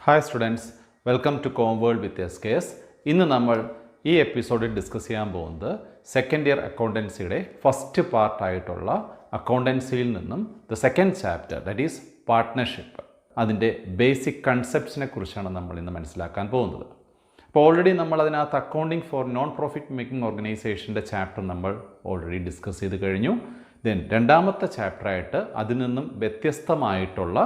Hi students, welcome to Comworld with SKS. ഇന്ന് നമ്മൾ ഈ എപ്പിസോഡിൽ ഡിസ്കസ് ചെയ്യാൻ പോകുന്നത് സെക്കൻഡ് ഇയർ അക്കൗണ്ടൻസിയുടെ ഫസ്റ്റ് പാർട്ടായിട്ടുള്ള അക്കൗണ്ടൻസിയിൽ നിന്നും the second chapter, that is partnership, അതിൻ്റെ ബേസിക് കൺസെപ്റ്റ്സിനെ കുറിച്ചാണ് നമ്മൾ ഇന്ന് മനസ്സിലാക്കാൻ പോകുന്നത്. അപ്പോൾ ഓൾറെഡി നമ്മൾ അതിനകത്ത് accounting for non profit making ഓർഗനൈസേഷൻ്റെ ചാപ്റ്റർ നമ്മൾ ഓൾറെഡി ഡിസ്കസ് ചെയ്ത് കഴിഞ്ഞു. ദെൻ രണ്ടാമത്തെ ചാപ്റ്ററായിട്ട് അതിൽ നിന്നും വ്യത്യസ്തമായിട്ടുള്ള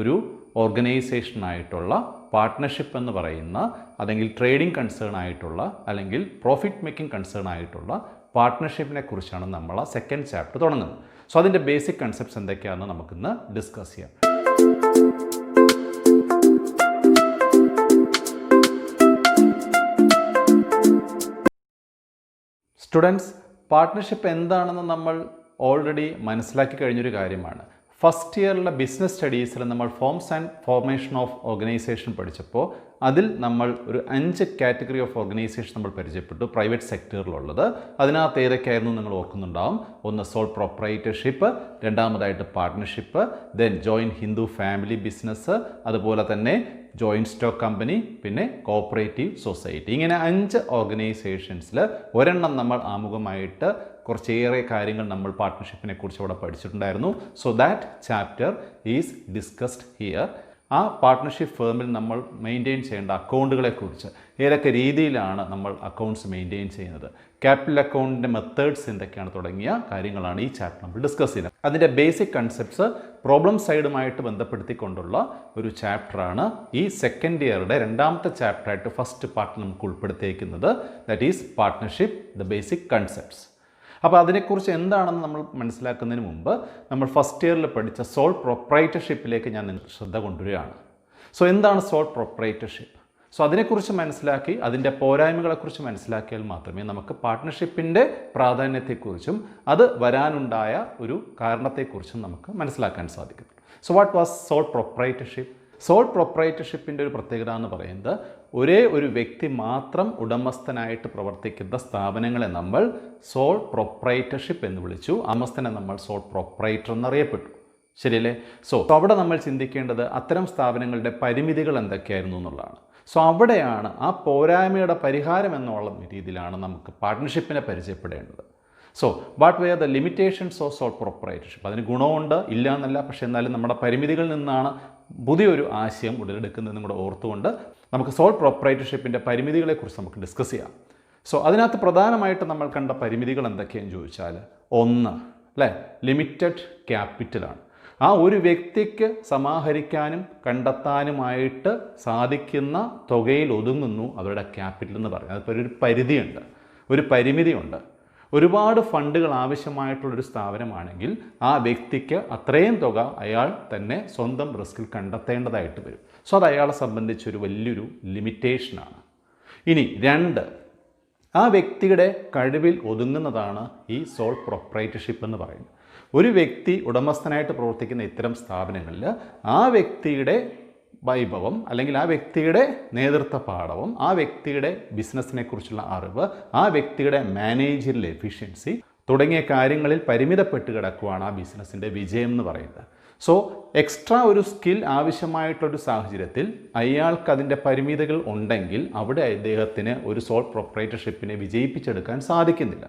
ഒരു ഓർഗനൈസേഷനായിട്ടുള്ള പാർട്ട്ണർഷിപ്പ് എന്ന് പറയുന്ന, അല്ലെങ്കിൽ ട്രേഡിംഗ് കൺസേൺ ആയിട്ടുള്ള, അല്ലെങ്കിൽ പ്രോഫിറ്റ് മേക്കിംഗ് കൺസേൺ ആയിട്ടുള്ള പാർട്ട്ണർഷിപ്പിനെ കുറിച്ചാണ് നമ്മൾ ആ സെക്കൻഡ് ചാപ്റ്റർ തുടങ്ങുന്നത്. സോ അതിൻ്റെ ബേസിക് കൺസെപ്റ്റ്സ് എന്തൊക്കെയാണെന്ന് നമുക്കിന്ന് ഡിസ്കസ് ചെയ്യാം. സ്റ്റുഡൻസ്, പാർട്ട്ണർഷിപ്പ് എന്താണെന്ന് നമ്മൾ ഓൾറെഡി മനസ്സിലാക്കി കഴിഞ്ഞൊരു കാര്യമാണ്. ഫസ്റ്റ് ഇയറിലെ ബിസിനസ് സ്റ്റഡീസിൽ നമ്മൾ forms and formation of organisation പഠിച്ചപ്പോൾ അതിൽ നമ്മൾ ഒരു 5 കാറ്റഗറി ഓഫ് ഓർഗനൈസേഷൻ നമ്മൾ പരിചയപ്പെട്ടു, പ്രൈവറ്റ് സെക്ടറിലുള്ളത്. അതിനകത്ത് ഏതൊക്കെയായിരുന്നു നിങ്ങൾ ഓർക്കുന്നുണ്ടാവും. ഒന്ന് സോൾ പ്രൊപ്രൈറ്റർഷിപ്പ്, രണ്ടാമതായിട്ട് partnership, then joint Hindu family business, അതുപോലെ തന്നെ ജോയിൻറ്റ് സ്റ്റോക്ക് കമ്പനി, പിന്നെ കോഓപ്പറേറ്റീവ് സൊസൈറ്റി. ഇങ്ങനെ 5 ഓർഗനൈസേഷൻസിൽ ഒരെണ്ണം നമ്മൾ ആമുഖമായിട്ട് കുറച്ചേറെ കാര്യങ്ങൾ നമ്മൾ പാർട്ട്ണർഷിപ്പിനെ കുറിച്ച് അവിടെ പഠിച്ചിട്ടുണ്ടായിരുന്നു. So that chapter is discussed here. ആ പാർട്ട്ണർഷിപ്പ് ഫേമിൽ നമ്മൾ മെയിൻറ്റെയിൻ ചെയ്യേണ്ട അക്കൗണ്ടുകളെക്കുറിച്ച്, ഏതൊക്കെ രീതിയിലാണ് നമ്മൾ അക്കൗണ്ട്സ് മെയിൻറ്റെയിൻ ചെയ്യുന്നത്, ക്യാപിറ്റൽ അക്കൗണ്ടിൻ്റെ മെത്തേഡ്സ് എന്തൊക്കെയാണ് തുടങ്ങിയ കാര്യങ്ങളാണ് ഈ ചാപ്റ്റർ നമ്മൾ ഡിസ്കസ് ചെയ്യുന്നത്. അതിൻ്റെ ബേസിക് കൺസെപ്റ്റ്സ് പ്രോബ്ലം സൈഡുമായിട്ട് ബന്ധപ്പെടുത്തിക്കൊണ്ടുള്ള ഒരു ചാപ്റ്ററാണ് ഈ സെക്കൻഡ് ഇയറുടെ രണ്ടാമത്തെ ചാപ്റ്ററായിട്ട് ഫസ്റ്റ് പാർട്ട് നമുക്ക് ഉൾപ്പെടുത്തിയിരിക്കുന്നത്. That is partnership, the basic concepts. അപ്പോൾ അതിനെക്കുറിച്ച് എന്താണെന്ന് നമ്മൾ മനസ്സിലാക്കുന്നതിന് മുമ്പ് നമ്മൾ ഫസ്റ്റ് ഇയറിൽ പഠിച്ച സോൾ പ്രൊപ്രൈറ്റർഷിപ്പിലേക്ക് ഞാൻ നിങ്ങൾക്ക് ശ്രദ്ധ കൊണ്ടുവരികയാണ്. സോ എന്താണ് സോൾ പ്രൊപ്രൈറ്റർഷിപ്പ്? സോ അതിനെക്കുറിച്ച് മനസ്സിലാക്കി അതിൻ്റെ പോരായ്മകളെക്കുറിച്ച് മനസ്സിലാക്കിയാൽ മാത്രമേ നമുക്ക് പാർട്ട്ണർഷിപ്പിൻ്റെ പ്രാധാന്യത്തെക്കുറിച്ചും അത് വരാനുണ്ടായ ഒരു കാരണത്തെക്കുറിച്ചും നമുക്ക് മനസ്സിലാക്കാൻ സാധിക്കും. So what was sole proprietorship? Sole പ്രൊപ്രൈറ്റർഷിപ്പിൻ്റെ ഒരു പ്രത്യേകത എന്ന് പറയുന്നത്, ഒരേ ഒരു വ്യക്തി മാത്രം ഉടമസ്ഥനായിട്ട് പ്രവർത്തിക്കുന്ന സ്ഥാപനങ്ങളെ നമ്മൾ സോൾ പ്രൊപ്രൈറ്റർഷിപ്പ് എന്ന് വിളിച്ചു. ഉടമസ്ഥനെ നമ്മൾ സോൾ പ്രൊപ്രൈറ്റർ എന്നറിയപ്പെട്ടു. ശരിയല്ലേ? സോ അവിടെ നമ്മൾ ചിന്തിക്കേണ്ടത് അത്തരം സ്ഥാപനങ്ങളുടെ പരിമിതികൾ എന്തൊക്കെയായിരുന്നു എന്നുള്ളതാണ്. സോ അവിടെയാണ് ആ പോരായ്മയുടെ പരിഹാരം എന്നുള്ള രീതിയിലാണ് നമുക്ക് പാർട്ട്ണർഷിപ്പിനെ പരിചയപ്പെടേണ്ടത്. So what were the limitations of sole proprietorship? അതിന് ഗുണമുണ്ട്, ഇല്ല എന്നല്ല, പക്ഷേ എന്നാലും നമ്മുടെ പരിമിതികളിൽ നിന്നാണ് പുതിയൊരു ആശയം ഉടലെടുക്കുന്നതെന്നും കൂടെ ഓർത്തുകൊണ്ട് നമുക്ക് സോൾ പ്രൊപ്രൈറ്റർഷിപ്പിൻ്റെ പരിമിതികളെക്കുറിച്ച് നമുക്ക് ഡിസ്കസ് ചെയ്യാം. സോ അതിനകത്ത് പ്രധാനമായിട്ട് നമ്മൾ കണ്ട പരിമിതികൾ എന്തൊക്കെയാണെന്ന് ചോദിച്ചാൽ, ഒന്ന് അല്ലേ, ലിമിറ്റഡ് ക്യാപിറ്റലാണ്. ആ ഒരു വ്യക്തിക്ക് സമാഹരിക്കാനും കണ്ടെത്താനുമായിട്ട് സാധിക്കുന്ന തുകയിൽ ഒതുങ്ങുന്നു അവരുടെ ക്യാപിറ്റൽ എന്ന് പറയുന്നത്. അതിപ്പോൾ ഒരു പരിധിയുണ്ട്, ഒരു പരിമിതിയുണ്ട്. ഒരുപാട് ഫണ്ടുകൾ ആവശ്യമായിട്ടുള്ളൊരു സ്ഥാപനമാണെങ്കിൽ ആ വ്യക്തിക്ക് അത്രയും തുക അയാൾ തന്നെ സ്വന്തം റിസ്കിൽ കണ്ടെത്തേണ്ടതായിട്ട് വരും. സോ അത് അയാളെ സംബന്ധിച്ചൊരു വലിയൊരു ലിമിറ്റേഷനാണ്. ഇനി 2, ആ വ്യക്തിയുടെ കഴിവിൽ ഒതുങ്ങുന്നതാണ് ഈ സോൾ പ്രൊപ്രൈറ്റർഷിപ്പ് എന്ന് പറയുന്നത്. ഒരു വ്യക്തി ഉടമസ്ഥനായിട്ട് പ്രവർത്തിക്കുന്ന ഇത്തരം സ്ഥാപനങ്ങളിൽ ആ വ്യക്തിയുടെ വൈഭവം, അല്ലെങ്കിൽ ആ വ്യക്തിയുടെ നേതൃത്വ പാഠവും, ആ വ്യക്തിയുടെ ബിസിനസ്സിനെ കുറിച്ചുള്ള അറിവ്, ആ വ്യക്തിയുടെ മാനേജറിയൽ എഫിഷ്യൻസി തുടങ്ങിയ കാര്യങ്ങളിൽ പരിമിതപ്പെട്ട് കിടക്കുകയാണ് ആ ബിസിനസ്സിൻ്റെ വിജയം എന്ന് പറയുന്നത്. സോ എക്സ്ട്രാ ഒരു സ്കിൽ ആവശ്യമായിട്ടൊരു സാഹചര്യത്തിൽ അയാൾക്ക് അതിൻ്റെ പരിമിതികൾ ഉണ്ടെങ്കിൽ അവിടെ അദ്ദേഹത്തിന് ഒരു സോൾ പ്രൊപ്രൈറ്റർഷിപ്പിനെ വിജയിപ്പിച്ചെടുക്കാൻ സാധിക്കുന്നില്ല.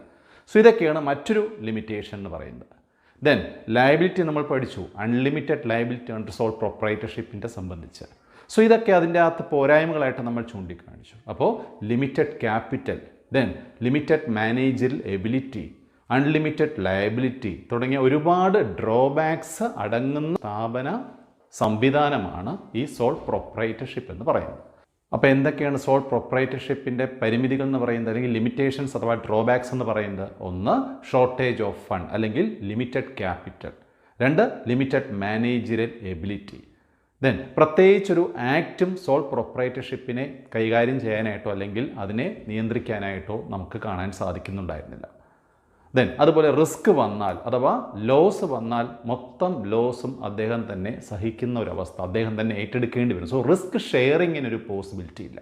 സോ ഇതൊക്കെയാണ് മറ്റൊരു ലിമിറ്റേഷൻ എന്ന് പറയുന്നത്. ദെൻ ലയബിലിറ്റി നമ്മൾ പഠിച്ചു, അൺലിമിറ്റഡ് ലയബിലിറ്റി ഉണ്ട് സോൾ പ്രൊപ്രൈറ്റർഷിപ്പിൻ്റെ സംബന്ധിച്ച്. സോ ഇതൊക്കെ അതിൻ്റെ അകത്ത് പോരായ്മകളായിട്ട് നമ്മൾ ചൂണ്ടിക്കാണിച്ചു. അപ്പോൾ limited capital, then limited managerial ability, unlimited liability തുടങ്ങിയ ഒരുപാട് ഡ്രോബാക്സ് അടങ്ങുന്ന സ്ഥാപന സംവിധാനമാണ് ഈ സോൾ പ്രൊപ്രൈറ്റർഷിപ്പ് എന്ന് പറയുന്നത്. അപ്പോൾ എന്തൊക്കെയാണ് സോൾ പ്രൊപ്രൈറ്റർഷിപ്പിൻ്റെ പരിമിതികൾ എന്ന് പറയുന്നത്, അല്ലെങ്കിൽ ലിമിറ്റേഷൻസ് അഥവാ ഡ്രോബാക്സ് എന്ന് പറയുന്നത്? ഒന്ന്, ഷോർട്ടേജ് ഓഫ് ഫണ്ട് അല്ലെങ്കിൽ limited capital. 2, limited managerial ability. Then പ്രത്യേകിച്ചൊരു ആക്റ്റും സോൾ പ്രൊപ്രൈറ്റർഷിപ്പിനെ കൈകാര്യം ചെയ്യാനായിട്ടോ അല്ലെങ്കിൽ അതിനെ നിയന്ത്രിക്കാനായിട്ടോ നമുക്ക് കാണാൻ സാധിക്കുന്നുണ്ടായിരുന്നില്ല. ദെൻ അതുപോലെ റിസ്ക് വന്നാൽ അഥവാ ലോസ് വന്നാൽ മൊത്തം ലോസും അദ്ദേഹം തന്നെ സഹിക്കുന്ന ഒരവസ്ഥ, അദ്ദേഹം തന്നെ ഏറ്റെടുക്കേണ്ടി വരും. സോ റിസ്ക് ഷെയറിങ്ങിനൊരു പോസിബിലിറ്റി ഇല്ല.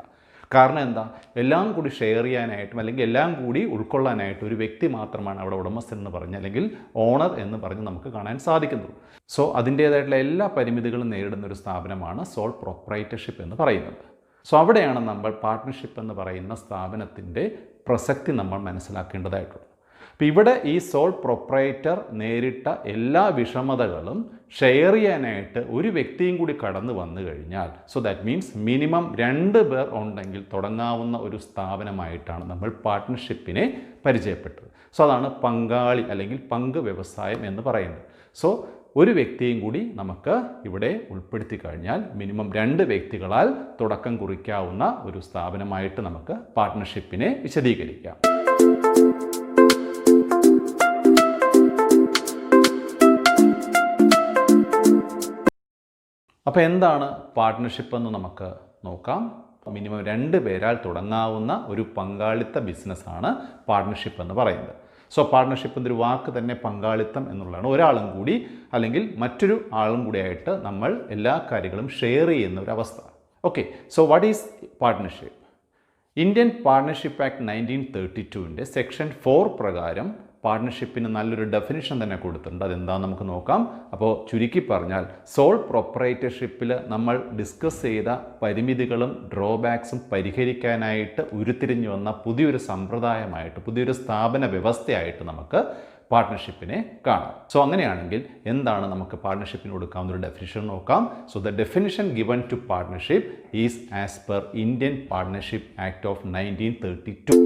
കാരണം എന്താ, എല്ലാം കൂടി ഷെയർ ചെയ്യാനായിട്ടും അല്ലെങ്കിൽ എല്ലാം കൂടി ഉൾക്കൊള്ളാനായിട്ട് ഒരു വ്യക്തി മാത്രമാണ് അവിടെ ഉടമസ്ഥൻ എന്ന് പറഞ്ഞ് അല്ലെങ്കിൽ ഓണർ എന്ന് പറഞ്ഞ് നമുക്ക് കാണാൻ സാധിക്കുന്നത്. സോ അതിൻ്റേതായിട്ടുള്ള എല്ലാ പരിമിതികളും നേരിടുന്ന ഒരു സ്ഥാപനമാണ് സോൾ പ്രൊപ്രൈറ്റർഷിപ്പ് എന്ന് പറയുന്നത്. സോ അവിടെയാണ് നമ്മൾ പാർട്ട്ണർഷിപ്പ് എന്ന് പറയുന്ന സ്ഥാപനത്തിൻ്റെ പ്രസക്തി നമ്മൾ മനസ്സിലാക്കേണ്ടതായിട്ടുള്ളത്. അപ്പോൾ ഇവിടെ ഈ സോൾ പ്രൊപ്രൈറ്റർ നേരിട്ട എല്ലാ വിഷമതകളും ഷെയർ ചെയ്യാനായിട്ട് ഒരു വ്യക്തിയും കൂടി കടന്നു വന്നു കഴിഞ്ഞാൽ, സോ ദാറ്റ് മീൻസ് മിനിമം 2 പേർ ഉണ്ടെങ്കിൽ തുടങ്ങാവുന്ന ഒരു സ്ഥാപനമായിട്ടാണ് നമ്മൾ പാർട്ട്ണർഷിപ്പിനെ പരിചയപ്പെട്ടത്. സോ അതാണ് പങ്കാളി അല്ലെങ്കിൽ പങ്ക് വ്യവസായം എന്ന് പറയുന്നത്. സോ ഒരു വ്യക്തിയും കൂടി നമുക്ക് ഇവിടെ ഉൾപ്പെടുത്തി കഴിഞ്ഞാൽ മിനിമം 2 വ്യക്തികളാൽ തുടക്കം കുറിക്കാവുന്ന ഒരു സ്ഥാപനമായിട്ട് നമുക്ക് പാർട്ട്ണർഷിപ്പിനെ വിശദീകരിക്കാം. അപ്പോൾ എന്താണ് പാർട്ട്ണർഷിപ്പ് എന്ന് നമുക്ക് നോക്കാം. മിനിമം 2 പേരാൽ തുടങ്ങാവുന്ന ഒരു പങ്കാളിത്ത ബിസിനസ്സാണ് പാർട്ട്ണർഷിപ്പ് എന്ന് പറയുന്നത്. സോ പാർട്ട്ണർഷിപ്പ് എന്നൊരു വാക്ക് തന്നെ പങ്കാളിത്തം എന്നുള്ളതാണ്. ഒരാളും കൂടി അല്ലെങ്കിൽ മറ്റൊരു ആളും കൂടിയായിട്ട് നമ്മൾ എല്ലാ കാര്യങ്ങളും ഷെയർ ചെയ്യുന്ന ഒരു അവസ്ഥ. Okay, so what is partnership? Indian partnership act 1932 section 4 പ്രകാരം പാർട്ട്ണർഷിപ്പിന് നല്ലൊരു ഡെഫിനിഷൻ തന്നെ കൊടുത്തിട്ടുണ്ട്. അതെന്താണെന്ന് നമുക്ക് നോക്കാം. അപ്പോൾ ചുരുക്കി പറഞ്ഞാൽ സോൾ പ്രൊപ്രൈറ്റർഷിപ്പിൽ നമ്മൾ ഡിസ്കസ് ചെയ്ത പരിമിതികളും ഡ്രോബാക്സും പരിഹരിക്കാനായിട്ട് ഉരുത്തിരിഞ്ഞു വന്ന പുതിയൊരു സമ്പ്രദായമായിട്ട്, പുതിയൊരു സ്ഥാപന വ്യവസ്ഥയായിട്ട് നമുക്ക് പാർട്ട്ണർഷിപ്പിനെ കാണാം. സോ അങ്ങനെയാണെങ്കിൽ എന്താണ് നമുക്ക് പാർട്ട്ണർഷിപ്പിന് കൊടുക്കാവുന്ന ഒരു ഡെഫിനിഷൻ നോക്കാം. So the definition given to partnership is as per Indian partnership act of 1932.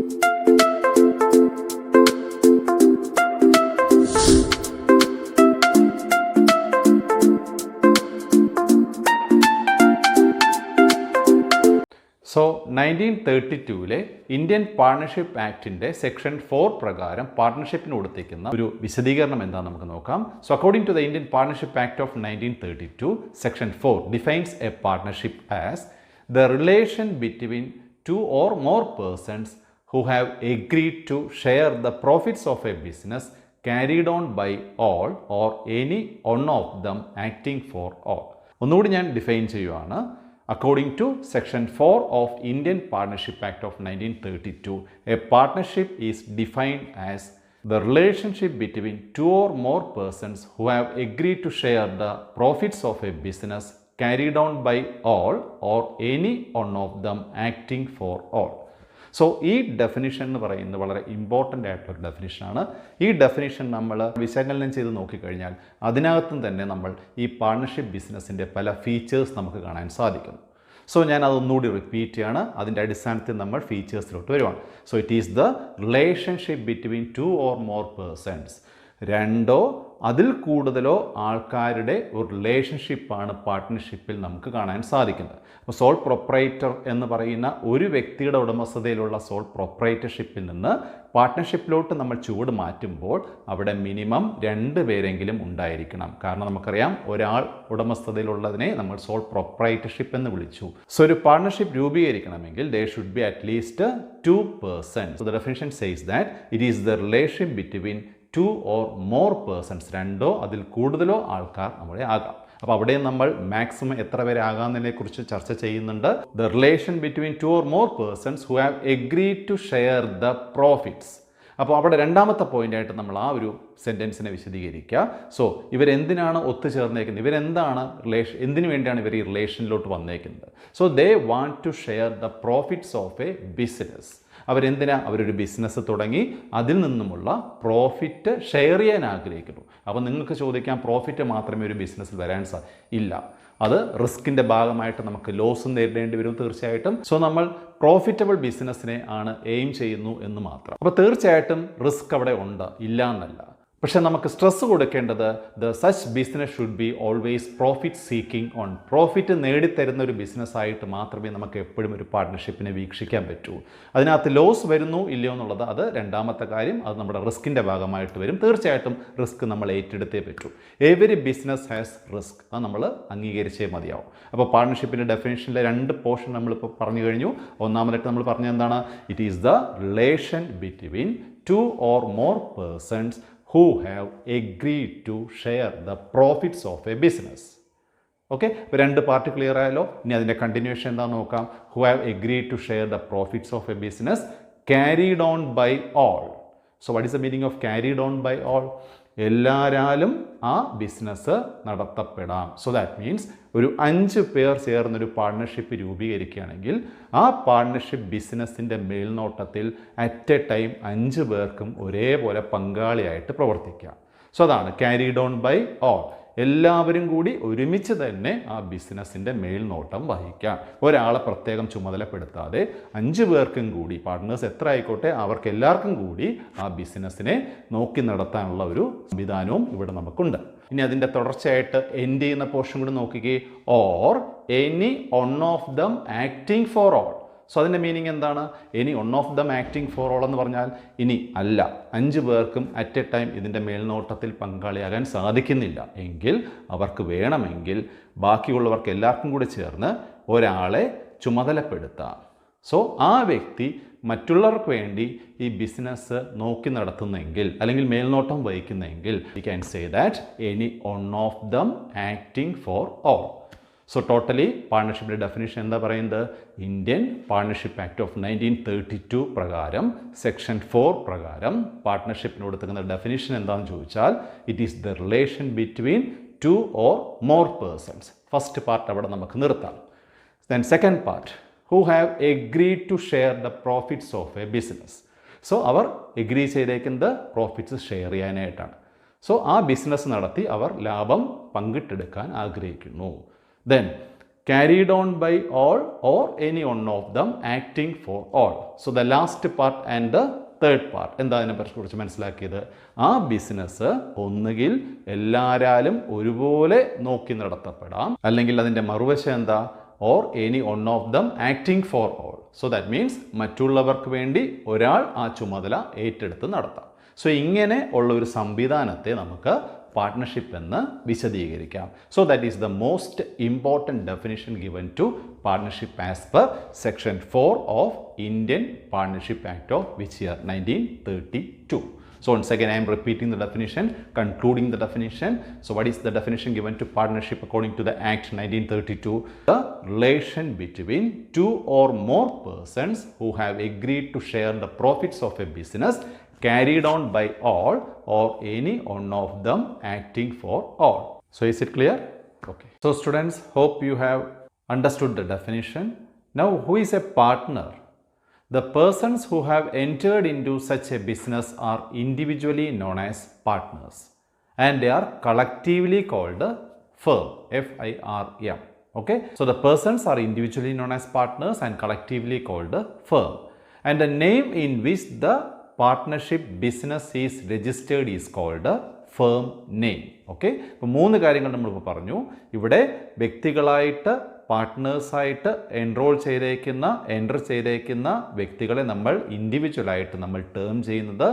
So 1932 Indian partnership ആക്ടിൻ്റെ സെക്ഷൻ 4 പ്രകാരം പാർട്ട്ണർഷിപ്പിന് കൊടുത്തിരിക്കുന്ന ഒരു വിശദീകരണം എന്താണെന്ന് നമുക്ക് നോക്കാം. So according to the Indian partnership act of 1932, section 4 defines a partnership as the relation between 2 or more persons who have agreed to share the profits of a business carried on by all or any one of them acting for all. ഒന്നുകൂടി ഞാൻ define ചെയ്യുവാണ്. According to Section 4 of Indian Partnership Act of 1932, a partnership is defined as the relationship between 2 or more persons who have agreed to share the profits of a business carried on by all or any one of them acting for all. So ഈ definition എന്ന് പറയുന്നത് വളരെ important ആയിട്ടുള്ളൊരു ഡെഫിനിഷനാണ്. ഈ definition നമ്മൾ വിശകലനം ചെയ്ത് നോക്കിക്കഴിഞ്ഞാൽ അതിനകത്തും തന്നെ നമ്മൾ ഈ പാർട്ട്ണർഷിപ്പ് ബിസിനസ്സിൻ്റെ പല ഫീച്ചേഴ്സ് നമുക്ക് കാണാൻ സാധിക്കും. സോ ഞാൻ അതൊന്നുകൂടി റിപ്പീറ്റ് ചെയ്യാണ്. അതിൻ്റെ അടിസ്ഥാനത്തിൽ നമ്മൾ ഫീച്ചേഴ്സിലോട്ട് വരുവാണ്. So it is the relationship between 2 or more persons. 2 അതിൽ കൂടുതലോ ആൾക്കാരുടെ ഒരു റിലേഷൻഷിപ്പാണ് പാർട്ട്ണർഷിപ്പിൽ നമുക്ക് കാണാൻ സാധിക്കുന്നത്. അപ്പോൾ സോൾ പ്രൊപ്രൈറ്റർ എന്ന് പറയുന്ന ഒരു വ്യക്തിയുടെ ഉടമസ്ഥതയിലുള്ള സോൾ പ്രൊപ്രൈറ്റർഷിപ്പിൽ നിന്ന് പാർട്ട്ണർഷിപ്പിലോട്ട് നമ്മൾ ചുവട് മാറ്റുമ്പോൾ അവിടെ മിനിമം 2 പേരെങ്കിലും ഉണ്ടായിരിക്കണം. കാരണം നമുക്കറിയാം ഒരാൾ ഉടമസ്ഥതയിലുള്ളതിനെ നമ്മൾ സോൾ പ്രൊപ്രൈറ്റർഷിപ്പ് എന്ന് വിളിച്ചു. സോ ഒരു partnership രൂപീകരിക്കണമെങ്കിൽ there should be at least 2 persons. So the definition says that it is the relation between 2 or more persons. 2 അതിൽ കൂടുതലോ ആൾക്കാർ നമ്മുടെ ആകാം. അപ്പോൾ അവിടെ നമ്മൾ മാക്സിമം എത്ര പേരെ ആകാമെന്നതിനെ കുറിച്ച് ചർച്ച ചെയ്യുന്നുണ്ട്. The relation between 2 or more persons who have agreed to share the profits. അപ്പോൾ അവിടെ രണ്ടാമത്തെ പോയിൻ്റായിട്ട് നമ്മൾ ആ ഒരു സെൻറ്റൻസിനെ വിശദീകരിക്കുക. സോ ഇവരെന്തിനാണ് ഒത്തുചേർന്നേക്കുന്നത്, ഇവരെന്താണ് എന്തിനു വേണ്ടിയാണ് ഇവർ ഈ റിലേഷനിലോട്ട് വന്നേക്കുന്നത്? So they want to share the profits of a business. അവരൊരു ബിസിനസ് തുടങ്ങി അതിൽ നിന്നുമുള്ള പ്രോഫിറ്റ് ഷെയർ ചെയ്യാൻ ആഗ്രഹിക്കുന്നു. അപ്പോൾ നിങ്ങൾക്ക് ചോദിക്കാം, പ്രോഫിറ്റ് മാത്രമേ ഒരു ബിസിനസ്സിൽ വരാൻ ഇല്ല, അത് റിസ്കിൻ്റെ ഭാഗമായിട്ട് നമുക്ക് ലോസും നേരിടേണ്ടി വരും തീർച്ചയായിട്ടും. സോ നമ്മൾ പ്രോഫിറ്റബിൾ ബിസിനസ്സിനെ ആണ് എയിം ചെയ്യുന്നു എന്ന് മാത്രം. അപ്പോൾ തീർച്ചയായിട്ടും റിസ്ക് അവിടെ ഉണ്ട്, ഇല്ല എന്നല്ല. പക്ഷേ നമുക്ക് സ്ട്രെസ് കൊടുക്കേണ്ടത് such business should be always profit seeking on. Profit നേടിത്തരുന്ന ഒരു ബിസിനസ്സായിട്ട് മാത്രമേ നമുക്ക് എപ്പോഴും ഒരു പാർട്ട്ണർഷിപ്പിനെ വീക്ഷിക്കാൻ പറ്റൂ. അതിനകത്ത് ലോസ് വരുന്നു ഇല്ലയോ എന്നുള്ളത് അത് രണ്ടാമത്തെ കാര്യം, അത് നമ്മുടെ റിസ്കിൻ്റെ ഭാഗമായിട്ട് വരും. തീർച്ചയായിട്ടും റിസ്ക് നമ്മൾ ഏറ്റെടുത്തേ പറ്റൂ. എവരി ബിസിനസ് ഹാസ് റിസ്ക്, അത് നമ്മൾ അംഗീകരിച്ചേ മതിയാവും. അപ്പോൾ പാർട്ട്ണർഷിപ്പിൻ്റെ ഡെഫിനേഷനിലെ 2 പോർഷൻ നമ്മളിപ്പോൾ പറഞ്ഞു കഴിഞ്ഞു. ഒന്നാമതായിട്ട് നമ്മൾ പറഞ്ഞത് എന്താണ്? It is the relation between 2 or more persons who have agreed to share the profits of a business. Okay, രണ്ട് പാർട്ട് ക്ലിയർ ആയല്ലോ. ഇനി അതിൻ്റെ കണ്ടിന്യൂഷൻ എന്താണെന്ന് നോക്കാം. Who have agreed to share the profits of a business carried on by all. So what is the meaning of carried on by all? എല്ലാവരാലും ആ business നടത്തപ്പെടാം. So that means ഒരു 5 പേർ ചേർന്നൊരു പാർട്ട്ണർഷിപ്പ് രൂപീകരിക്കുകയാണെങ്കിൽ ആ പാർട്ട്ണർഷിപ്പ് ബിസിനസ്സിൻ്റെ മേൽനോട്ടത്തിൽ അറ്റ് എ ടൈം 5 പേർക്കും ഒരേപോലെ പങ്കാളിയായിട്ട് പ്രവർത്തിക്കാം. സോ അതാണ് ക്യാരിഡ് ഓൺ ബൈ ഓൾ. എല്ലാവരും കൂടി ഒരുമിച്ച് തന്നെ ആ ബിസിനസ്സിൻ്റെ മേൽനോട്ടം വഹിക്കാം. ഒരാളെ പ്രത്യേകം ചുമതലപ്പെടുത്താതെ 5 പേർക്കും കൂടി, പാർട്ട്നേഴ്സ് എത്ര ആയിക്കോട്ടെ, അവർക്ക് എല്ലാവർക്കും കൂടി ആ ബിസിനസ്സിനെ നോക്കി നടത്താനുള്ള ഒരു സംവിധാനവും ഇവിടെ നമുക്കുണ്ട്. ഇനി അതിൻ്റെ തുടർച്ചയായിട്ട് എൻഡ് ചെയ്യുന്ന പോർഷൻ കൂടി നോക്കുകയെ, or any one of them acting for all. So അതിൻ്റെ മീനിങ് എന്താണ്? Any one of them acting for all എന്ന് പറഞ്ഞാൽ ഇനി അല്ല, 5 പേർക്കും അറ്റ് എ ടൈം ഇതിൻ്റെ മേൽനോട്ടത്തിൽ പങ്കാളിയാകാൻ സാധിക്കുന്നില്ല എങ്കിൽ അവർക്ക് വേണമെങ്കിൽ ബാക്കിയുള്ളവർക്ക് എല്ലാവർക്കും കൂടി ചേർന്ന് ഒരാളെ ചുമതലപ്പെടുത്താം. സോ ആ വ്യക്തി മറ്റുള്ളവർക്ക് വേണ്ടി ഈ ബിസിനസ് നോക്കി നടത്തുന്നെങ്കിൽ അല്ലെങ്കിൽ മേൽനോട്ടം വഹിക്കുന്നെങ്കിൽ we can say that any one of them acting for all. So totally പാർട്ണർഷിപ്പിൻ്റെ ഡെഫിനിഷൻ എന്താ പറയുന്നത്? ഇന്ത്യൻ പാർട്ണർഷിപ്പ് ആക്ട് ഓഫ് 1932 പ്രകാരം സെക്ഷൻ 4 പ്രകാരം പാർട്ണർഷിപ്പിന് കൊടുക്കുന്ന ഡെഫിനിഷൻ എന്താണെന്ന് ചോദിച്ചാൽ it is the relation between 2 or more persons. First part അവിടെ നമുക്ക് നിർത്താം. Then second part, who have agreed to share the profits of a business. So അവർ എഗ്രി ചെയ്തേക്കുന്നത് പ്രോഫിറ്റ്സ് ഷെയർ ചെയ്യാനായിട്ടാണ്. സോ ആ ബിസിനസ് നടത്തി അവർ ലാഭം പങ്കിട്ടെടുക്കാൻ ആഗ്രഹിക്കുന്നു. Then carried on by all or any one of them acting for all. So the last part and the third part എന്താ അതിനെ കുറിച്ച് മനസ്സിലാക്കിയത്? ആ ബിസിനസ് ഒന്നുകിൽ എല്ലാവരാലും ഒരുപോലെ നോക്കി നടത്തപ്പെടാം, അല്ലെങ്കിൽ അതിൻ്റെ മറുവശം എന്താ? Or any one of them acting for all. So that means മറ്റുള്ളവർക്ക് വേണ്ടി ഒരാൾ ആ ചുമതല ഏറ്റെടുത്ത് നടത്താം. സോ ഇങ്ങനെ ഉള്ള ഒരു സംവിധാനത്തെ നമുക്ക് പാർട്ട്ണർഷിപ്പ് എന്ന് വിശദീകരിക്കാം. So that is the most important definition given to partnership as per section 4 of Indian partnership act of which year 1932. So once again I am repeating the definition, concluding the definition. So what is the definition given to partnership according to the Act 1932? The relation between 2 or more persons who have agreed to share the profits of a business carried on by all or any one of them acting for all. So is it clear? Okay. So students, hope you have understood the definition. Now who is a partner? The persons who have entered into such a business are individually known as partners and they are collectively called firm, F-I-R-M. Okay. So the persons are individually known as partners and collectively called firm, and the name in which the partnership business is registered is called a firm name. Okay, ഇപ്പോൾ 3 കാര്യങ്ങൾ നമ്മളിപ്പോൾ പറഞ്ഞു. ഇവിടെ വ്യക്തികളായിട്ട് പാർട്ട്നേഴ്സായിട്ട് enter ചെയ്തേക്കുന്ന വ്യക്തികളെ നമ്മൾ ഇൻഡിവിജ്വലായിട്ട് നമ്മൾ term ചെയ്യുന്നത്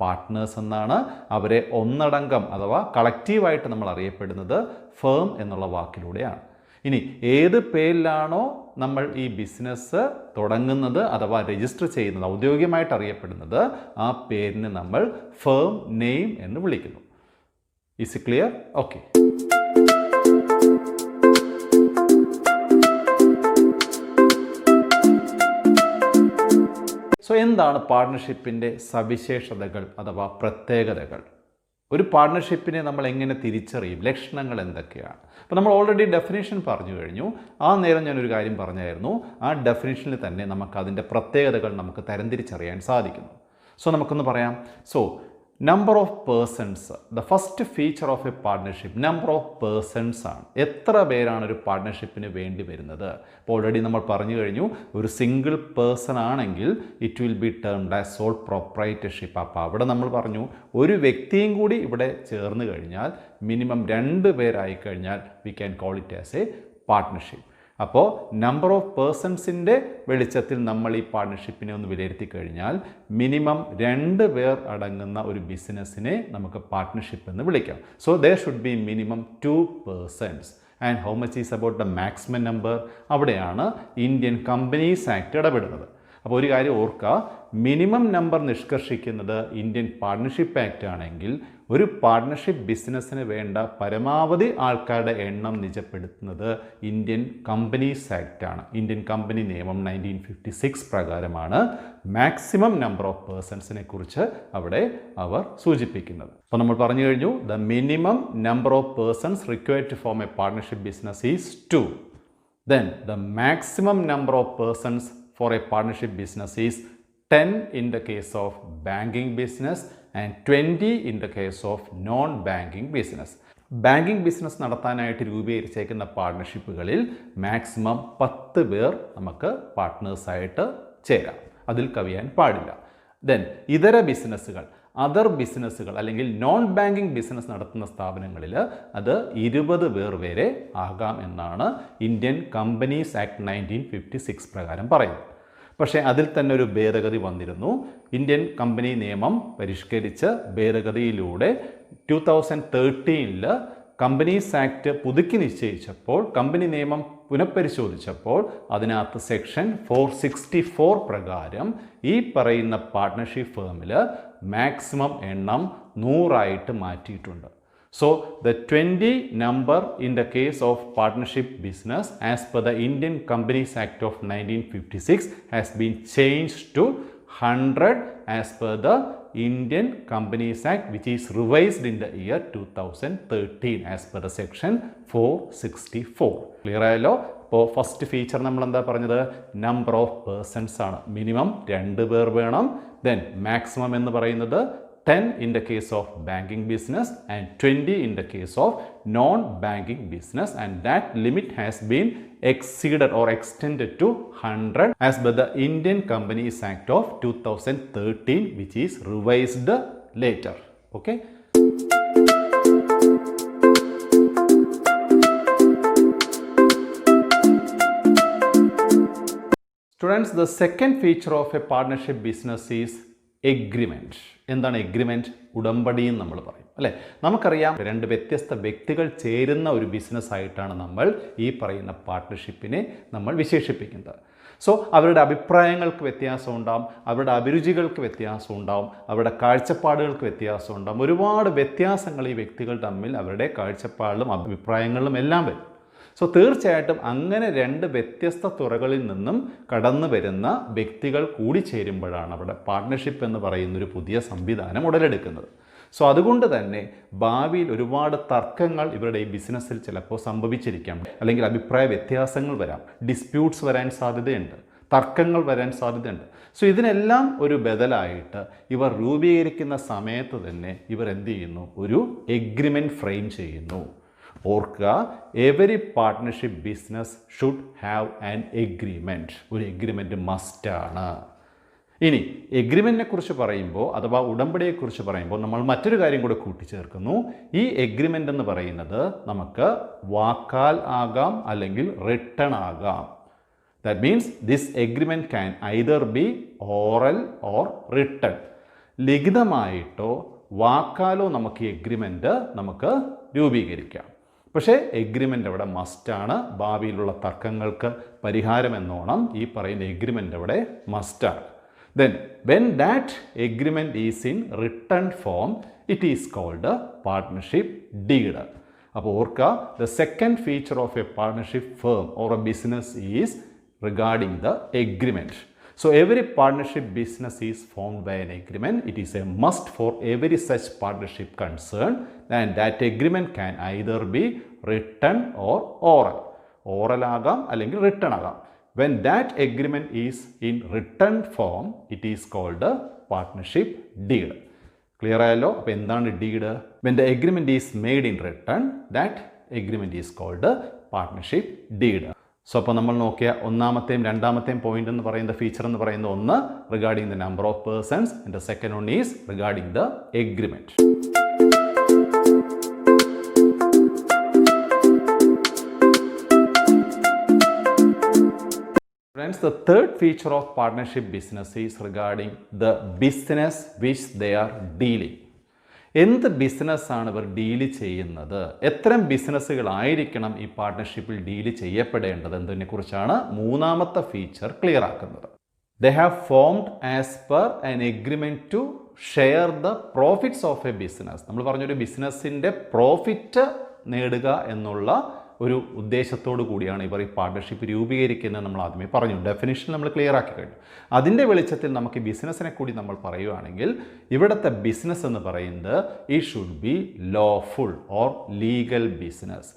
പാർട്ട്നേഴ്സ് എന്നാണ്. അവരെ ഒന്നടങ്കം അഥവാ കളക്റ്റീവായിട്ട് നമ്മൾ അറിയപ്പെടുന്നത് ഫേം എന്നുള്ള വാക്കിലൂടെയാണ്. ഇനി ഏത് പേരിലാണോ നമ്മൾ ഈ ബിസിനസ് തുടങ്ങുന്നത് അഥവാ രജിസ്റ്റർ ചെയ്യുന്നത്, ഔദ്യോഗികമായിട്ട് അറിയപ്പെടുന്നത്, ആ പേരിന് നമ്മൾ ഫേം നെയിം എന്ന് വിളിക്കുന്നു. Is clear? ഓക്കെ. സോ എന്താണ് പാർട്ട്ണർഷിപ്പിൻ്റെ സവിശേഷതകൾ അഥവാ പ്രത്യേകതകൾ? ഒരു പാർട്ട്ണർഷിപ്പിനെ നമ്മൾ എങ്ങനെ തിരിച്ചറിയും? ലക്ഷണങ്ങൾ എന്തൊക്കെയാണ്? അപ്പോൾ നമ്മൾ ഓൾറെഡി ഡെഫിനേഷൻ പറഞ്ഞു കഴിഞ്ഞു. ആ നേരം ഞാനൊരു കാര്യം പറഞ്ഞായിരുന്നു, ആ ഡെഫിനേഷനിൽ തന്നെ നമുക്ക് അതിൻ്റെ പ്രത്യേകതകൾ നമുക്ക് തരംതിരിച്ചറിയാൻ സാധിക്കുന്നു. സോ നമുക്കൊന്ന് പറയാം. So number of persons, the first feature of a partnership number of persons ആണ്. എത്ര പേരാണ് ഒരു പാർട്ട്ണർഷിപ്പിന് വേണ്ടി വരുന്നത്? അപ്പോൾ ഓൾറെഡി നമ്മൾ പറഞ്ഞു കഴിഞ്ഞു, ഒരു സിംഗിൾ പേഴ്സൺ ആണെങ്കിൽ it will be termed as sole proprietorship. അപ്പോൾ അവിടെ നമ്മൾ പറഞ്ഞു ഒരു വ്യക്തിയും കൂടി ഇവിടെ ചേർന്ന് കഴിഞ്ഞാൽ മിനിമം 2 പേരായി കഴിഞ്ഞാൽ we can call it as A partnership. അപ്പോൾ നമ്പർ ഓഫ് പേഴ്സൺസിൻ്റെ വെളിച്ചത്തിൽ നമ്മൾ ഈ പാർട്ട്ണർഷിപ്പിനെ ഒന്ന് വിലയിരുത്തി കഴിഞ്ഞാൽ മിനിമം 2 പേർ അടങ്ങുന്ന ഒരു ബിസിനസ്സിനെ നമുക്ക് പാർട്ട്ണർഷിപ്പ് എന്ന് വിളിക്കാം. So there should be minimum 2 persons. And how much is about the maximum number? അവിടെയാണ് ഇന്ത്യൻ കമ്പനീസ് ആക്ട് ഇടപെടുന്നത്. അപ്പോൾ ഒരു കാര്യം ഓർക്കുക, മിനിമം നമ്പർ നിഷ്കർഷിക്കുന്നത് ഇന്ത്യൻ പാർട്ട്ണർഷിപ്പ് ആക്ട് ആണെങ്കിൽ ഒരു പാർട്ട്ണർഷിപ്പ് ബിസിനസ്സിന് വേണ്ട പരമാവധി ആൾക്കാരുടെ എണ്ണം നിജപ്പെടുത്തുന്നത് ഇന്ത്യൻ കമ്പനീസ് ആക്ട് ആണ്. ഇന്ത്യൻ കമ്പനി നിയമം 1956 പ്രകാരമാണ് മാക്സിമം നമ്പർ ഓഫ് പേഴ്സൺസിനെ കുറിച്ച് അവിടെ അവർ സൂചിപ്പിക്കുന്നത്. അപ്പോൾ നമ്മൾ പറഞ്ഞു കഴിഞ്ഞു, the minimum number of persons required to form a partnership business is 2. Then the maximum number of persons for a partnership business is 10 in the case of banking business and 20 in the case of non-banking business. Banking business നടത്താനായിട്ട് രൂപീകരിച്ചേക്കുന്ന പാർട്ട്ണർഷിപ്പുകളിൽ maximum 10 പേർ നമുക്ക് പാർട്ട്നേഴ്സായിട്ട് ചേരാം, അതിൽ കവിയാൻ പാടില്ല. Then ഇതര ബിസിനസ്സുകൾ, other ബിസിനസ്സുകൾ അല്ലെങ്കിൽ നോൺ ബാങ്കിങ് ബിസിനസ് നടത്തുന്ന സ്ഥാപനങ്ങളിൽ അത് 20 പേർ വരെ ആകാം എന്നാണ് ഇന്ത്യൻ കമ്പനീസ് ആക്ട് 1956 പ്രകാരം പറയുന്നത്. പക്ഷേ അതിൽ തന്നെ ഒരു ഭേദഗതി വന്നിരുന്നു. ഇന്ത്യൻ കമ്പനി നിയമം പരിഷ്കരിച്ച് ഭേദഗതിയിലൂടെ 2013 കമ്പനീസ് ആക്ട് പുതുക്കി നിശ്ചയിച്ചപ്പോൾ, കമ്പനി നിയമം പുനഃപരിശോധിച്ചപ്പോൾ അതിനകത്ത് സെക്ഷൻ 464 പ്രകാരം ഈ പറയുന്ന പാർട്ട്ണർഷിപ്പ് ഫേമിൽ മാക്സിമം എണ്ണം 100 മാറ്റിയിട്ടുണ്ട്. So the 20 number in the case of partnership business as per the Indian Companies Act of 1956 has been changed to 100 as per the Indian Companies Act, which is revised in the year 2013 as per the section 464. Clear ആയല്ലോ? അപ്പോൾ first feature നമ്മൾ എന്താ പറഞ്ഞത്? Number of persons ആണ്. Minimum 2 പേർ വേണം. Then maximum എന്ന് പറയുന്നത് 10 in the case of banking business and 20 in the case of non-banking business, and that limit has been exceeded or extended to 100 as per the Indian Companies Act of 2013, which is revised later. Okay. Students, the second feature of a partnership business is agreement. എന്താണ് agreement? ഉടമ്പടി എന്ന് നമ്മൾ പറയും അല്ലേ. നമുക്കറിയാം, 2 വ്യത്യസ്ത വ്യക്തികൾ ചേരുന്ന ഒരു ബിസിനസ്സായിട്ടാണ് നമ്മൾ ഈ പറയുന്ന പാർട്ട്ണർഷിപ്പിനെ നമ്മൾ വിശേഷിപ്പിക്കുന്നത്. സോ അവരുടെ അഭിപ്രായങ്ങൾക്ക് വ്യത്യാസം ഉണ്ടാവും, അവരുടെ അഭിരുചികൾക്ക് വ്യത്യാസം ഉണ്ടാവും, അവരുടെ കാഴ്ചപ്പാടുകൾക്ക് വ്യത്യാസം ഉണ്ടാവും. ഒരുപാട് വ്യത്യാസങ്ങൾ ഈ വ്യക്തികൾ തമ്മിൽ അവരുടെ കാഴ്ചപ്പാടിലും അഭിപ്രായങ്ങളിലും എല്ലാം വരും. സോ തീർച്ചയായിട്ടും അങ്ങനെ 2 വ്യത്യസ്ത തുറകളിൽ നിന്നും കടന്നു വരുന്ന വ്യക്തികൾ കൂടി ചേരുമ്പോഴാണ് അവിടെ പാർട്ട്ണർഷിപ്പ് എന്ന് പറയുന്നൊരു പുതിയ സംവിധാനം ഉടലെടുക്കുന്നത്. സോ അതുകൊണ്ട് തന്നെ ഭാവിയിൽ ഒരുപാട് തർക്കങ്ങൾ ഇവരുടെ ഈ ബിസിനസ്സിൽ ചിലപ്പോൾ സംഭവിച്ചിരിക്കാം, അല്ലെങ്കിൽ അഭിപ്രായ വ്യത്യാസങ്ങൾ വരാം, ഡിസ്പ്യൂട്ട്സ് വരാൻ സാധ്യതയുണ്ട്, തർക്കങ്ങൾ വരാൻ സാധ്യതയുണ്ട്. സോ ഇതിനെല്ലാം ഒരു ബദലായിട്ട് ഇവർ രൂപീകരിക്കുന്ന സമയത്ത് തന്നെ ഇവർ എന്ത് ചെയ്യുന്നു? ഒരു എഗ്രിമെൻറ്റ് ഫ്രെയിം ചെയ്യുന്നു. ഓർക്കുക, every partnership business should have an agreement. ഒരു എഗ്രിമെൻറ്റ് മസ്റ്റാണ്. ഇനി എഗ്രിമെൻറ്റിനെ കുറിച്ച് പറയുമ്പോൾ, അഥവാ ഉടമ്പടിയെക്കുറിച്ച് പറയുമ്പോൾ നമ്മൾ മറ്റൊരു കാര്യം കൂടെ കൂട്ടിച്ചേർക്കുന്നു. ഈ എഗ്രിമെൻ്റ് എന്ന് പറയുന്നത് നമുക്ക് വാക്കാൽ ആകാം, അല്ലെങ്കിൽ റിട്ടൺ ആകാം. That means this agreement can either be oral or written. ലിഖിതമായിട്ടോ വാക്കാലോ നമുക്ക് ഈ എഗ്രിമെൻറ്റ് നമുക്ക് രൂപീകരിക്കാം. പക്ഷേ എഗ്രിമെൻ്റ് അവിടെ മസ്റ്റാണ്. ഭാവിയിലുള്ള തർക്കങ്ങൾക്ക് പരിഹാരമെന്നോണം ഈ പറയുന്ന എഗ്രിമെൻ്റ് അവിടെ മസ്റ്റാണ്. Then when that agreement is in written form, it is called partnership deed. അപ്പോൾ ഓർക്കുക, the second feature of a partnership firm or a business is regarding the agreement. So every partnership business is formed by an agreement. It is a must for every such partnership concern, and that agreement can either be written or oral. Oral agam അല്ലെങ്കിൽ written agam. When that agreement is in written form, it is called a partnership deed. Clear ആയല്ലോ? അപ്പോൾ എന്താണ് deed? When the agreement is made in written, that agreement is called a partnership deed. So അപ്പോൾ നമ്മൾ നോക്കിയ ഒന്നാമത്തെയും രണ്ടാമത്തെയും point എന്ന് പറയുന്ന feature എന്ന് പറയുന്ന ഒന്ന് regarding the number of persons, and the second one is regarding the agreement. Friends, the third feature of partnership business is regarding the business which they are dealing. എന്ത് ബിസിനസ്സാണ് ഇവർ ഡീല് ചെയ്യുന്നത്, എത്തരം ബിസിനസ്സുകളായിരിക്കണം ഈ പാർട്ട്ണർഷിപ്പിൽ ഡീല് ചെയ്യപ്പെടേണ്ടത് എന്നതിനെക്കുറിച്ചാണ് മൂന്നാമത്തെ ഫീച്ചർ ക്ലിയർ ആക്കുന്നത്. They have formed as per an agreement to share the profits of a business. നമ്മൾ പറഞ്ഞൊരു ബിസിനസ്സിൻ്റെ പ്രോഫിറ്റ് നേടുക എന്നുള്ള ഒരു ഉദ്ദേശത്തോടു കൂടിയാണ് ഇവർ ഈ പാർട്ട്ണർഷിപ്പ് രൂപീകരിക്കുന്നത്. നമ്മൾ ആദ്യമേ പറഞ്ഞു, ഡെഫിനിഷൻ നമ്മൾ ക്ലിയർ ആക്കി കഴിഞ്ഞു. അതിൻ്റെ വെളിച്ചത്തിൽ നമുക്ക് ഈ ബിസിനസ്സിനെ കൂടി നമ്മൾ പറയുകയാണെങ്കിൽ ഇവിടുത്തെ ബിസിനസ് എന്ന് പറയുന്നത് ഈ should be lawful or legal business.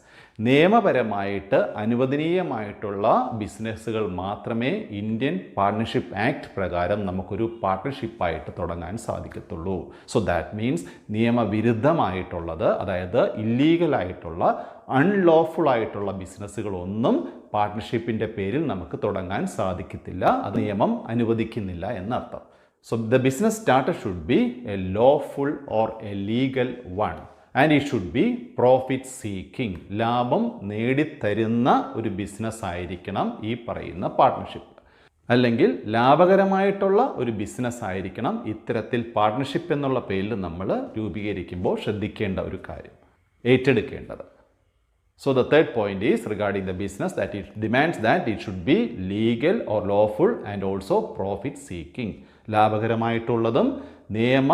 നിയമപരമായിട്ട് അനുവദനീയമായിട്ടുള്ള ബിസിനസ്സുകൾ മാത്രമേ ഇന്ത്യൻ പാർട്ട്ണർഷിപ്പ് ആക്ട് പ്രകാരം നമുക്കൊരു പാർട്ട്ണർഷിപ്പായിട്ട് തുടങ്ങാൻ സാധിക്കത്തുള്ളൂ. സോ ദാറ്റ് മീൻസ് നിയമവിരുദ്ധമായിട്ടുള്ളത്, അതായത് ഇല്ലീഗലായിട്ടുള്ള അൺലോഫുൾ ആയിട്ടുള്ള ബിസിനസ്സുകളൊന്നും പാർട്ട്ണർഷിപ്പിൻ്റെ പേരിൽ നമുക്ക് തുടങ്ങാൻ സാധിക്കത്തില്ല. അത് നിയമം അനുവദിക്കുന്നില്ല എന്നർത്ഥം. So the business starter should be A lawful or A legal one. And it should be profit seeking. ലാഭം നേടിത്തരുന്ന ഒരു ബിസിനസ് ആയിരിക്കണം ഈ പറയുന്ന പാർട്ട്ണർഷിപ്പ്. അല്ലെങ്കിൽ ലാഭകരമായിട്ടുള്ള ഒരു ബിസിനസ് ആയിരിക്കണം ഇത്തരത്തിൽ പാർട്ട്ണർഷിപ്പ് എന്നുള്ള പേരിൽ നമ്മൾ രൂപീകരിക്കുമ്പോൾ ശ്രദ്ധിക്കേണ്ട ഒരു കാര്യം, ഏറ്റെടുക്കേണ്ടത്. So the third point is regarding the business that it demands that it should be legal or lawful and also profit seeking. ലാഭകരമായിട്ടുള്ളതും നിയമ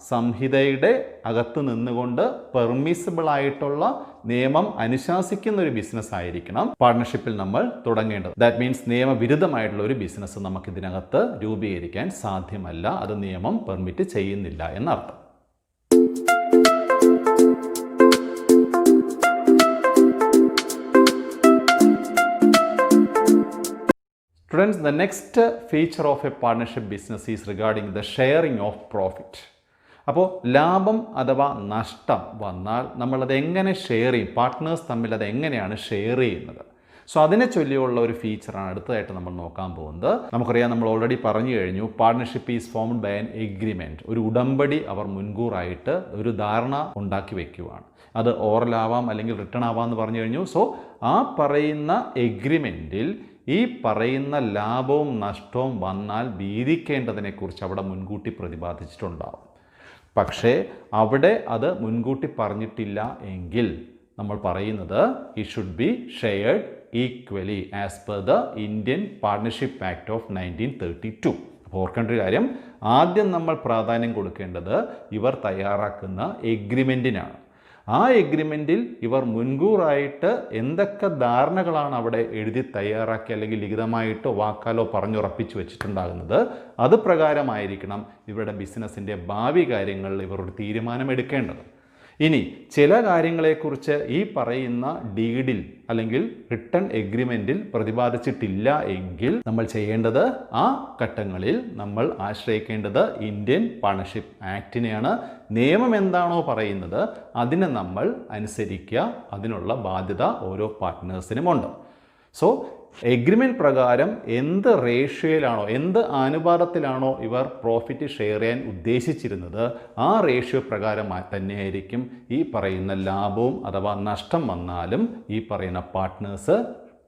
സംഹിതയുടെ അകത്ത് നിന്നുകൊണ്ട് പെർമിസിബിൾ ആയിട്ടുള്ള നിയമം അനുശാസിക്കുന്ന ഒരു ബിസിനസ് ആയിരിക്കണം പാർട്ട്ണർഷിപ്പിൽ നമ്മൾ തുടങ്ങേണ്ടത്. ദാറ്റ് മീൻസ് നിയമവിരുദ്ധമായിട്ടുള്ള ഒരു ബിസിനസ് നമുക്ക് ഇതിനകത്ത് രൂപീകരിക്കാൻ സാധ്യമല്ല, അത് നിയമം പെർമിറ്റ് ചെയ്യുന്നില്ല എന്നർത്ഥം. Friends, the next feature of a partnership business is regarding the sharing of profit. അപ്പോൾ ലാഭം അഥവാ നഷ്ടം വന്നാൽ നമ്മളത് എങ്ങനെ ഷെയർ ചെയ്യും, പാർട്ട്നേഴ്സ് തമ്മിൽ അത് എങ്ങനെയാണ് ഷെയർ ചെയ്യുന്നത്. സോ അതിനെ ചൊല്ലിയുള്ള ഒരു ഫീച്ചറാണ് അടുത്തതായിട്ട് നമ്മൾ നോക്കാൻ പോകുന്നത്. നമുക്കറിയാം, നമ്മൾ ഓൾറെഡി പറഞ്ഞു കഴിഞ്ഞു, partnership is formed by an agreement. ഒരു ഉടമ്പടി അവർ മുൻകൂറായിട്ട് ഒരു ധാരണ ഉണ്ടാക്കി വെക്കുകയാണ്. അത് ഓറൽ ആവാം അല്ലെങ്കിൽ റിട്ടേൺ ആവാം എന്ന് പറഞ്ഞു കഴിഞ്ഞു. സോ ആ പറയുന്ന എഗ്രിമെൻറ്റിൽ ഈ പറയുന്ന ലാഭവും നഷ്ടവും വന്നാൽ വീതിക്കേണ്ടതിനെക്കുറിച്ച് അവിടെ മുൻകൂട്ടി പ്രതിപാദിച്ചിട്ടുണ്ടാവും. പക്ഷേ അവിടെ അത് മുൻകൂട്ടി പറഞ്ഞിട്ടില്ല എങ്കിൽ നമ്മൾ പറയുന്നത് it should be shared equally as per the Indian partnership act of 1932. അപ്പോൾ ഓർക്കേണ്ട ഒരു കാര്യം, ആദ്യം നമ്മൾ പ്രാധാന്യം കൊടുക്കേണ്ടത് ഇവർ തയ്യാറാക്കുന്ന എഗ്രിമെൻറ്റിനാണ്. ആ എഗ്രിമെൻറ്റിൽ ഇവർ മുൻകൂറായിട്ട് എന്തൊക്കെ ധാരണകളാണ് അവിടെ എഴുതി തയ്യാറാക്കി അല്ലെങ്കിൽ ലിഖിതമായിട്ടോ വാക്കാലോ പറഞ്ഞുറപ്പിച്ച് വെച്ചിട്ടുണ്ടാകുന്നത്, അത് പ്രകാരമായിരിക്കണം ഇവരുടെ ബിസിനസ്സിൻ്റെ ഭാവി കാര്യങ്ങളിൽ ഇവർ ഒരു തീരുമാനമെടുക്കേണ്ടത്. ഇനി ചില കാര്യങ്ങളെക്കുറിച്ച് ഈ പറയുന്ന ഡീഡിൽ അല്ലെങ്കിൽ റിട്ടേൺ എഗ്രിമെൻറ്റിൽ പ്രതിപാദിച്ചിട്ടില്ല എങ്കിൽ നമ്മൾ ചെയ്യേണ്ടത് ആ ഘട്ടങ്ങളിൽ നമ്മൾ ആശ്രയിക്കേണ്ടത് ഇന്ത്യൻ പാർട്ട്ണർഷിപ്പ് ആക്ടിനെയാണ്. നിയമം എന്താണോ പറയുന്നത് അതിനെ നമ്മൾ അനുസരിക്കുക. അതിനുള്ള ബാധ്യത ഓരോ പാർട്ട്നേഴ്സിനുമുണ്ട്. സോ എഗ്രിമെൻറ്റ് പ്രകാരം എന്ത് റേഷ്യോയിലാണോ, എന്ത് അനുപാതത്തിലാണോ ഇവർ പ്രോഫിറ്റ് ഷെയർ ചെയ്യാൻ ഉദ്ദേശിച്ചിരുന്നത് ആ റേഷ്യോ പ്രകാരം തന്നെയായിരിക്കും ഈ പറയുന്ന ലാഭവും അഥവാ നഷ്ടം വന്നാലും ഈ പറയുന്ന പാർട്ട്നേഴ്സ്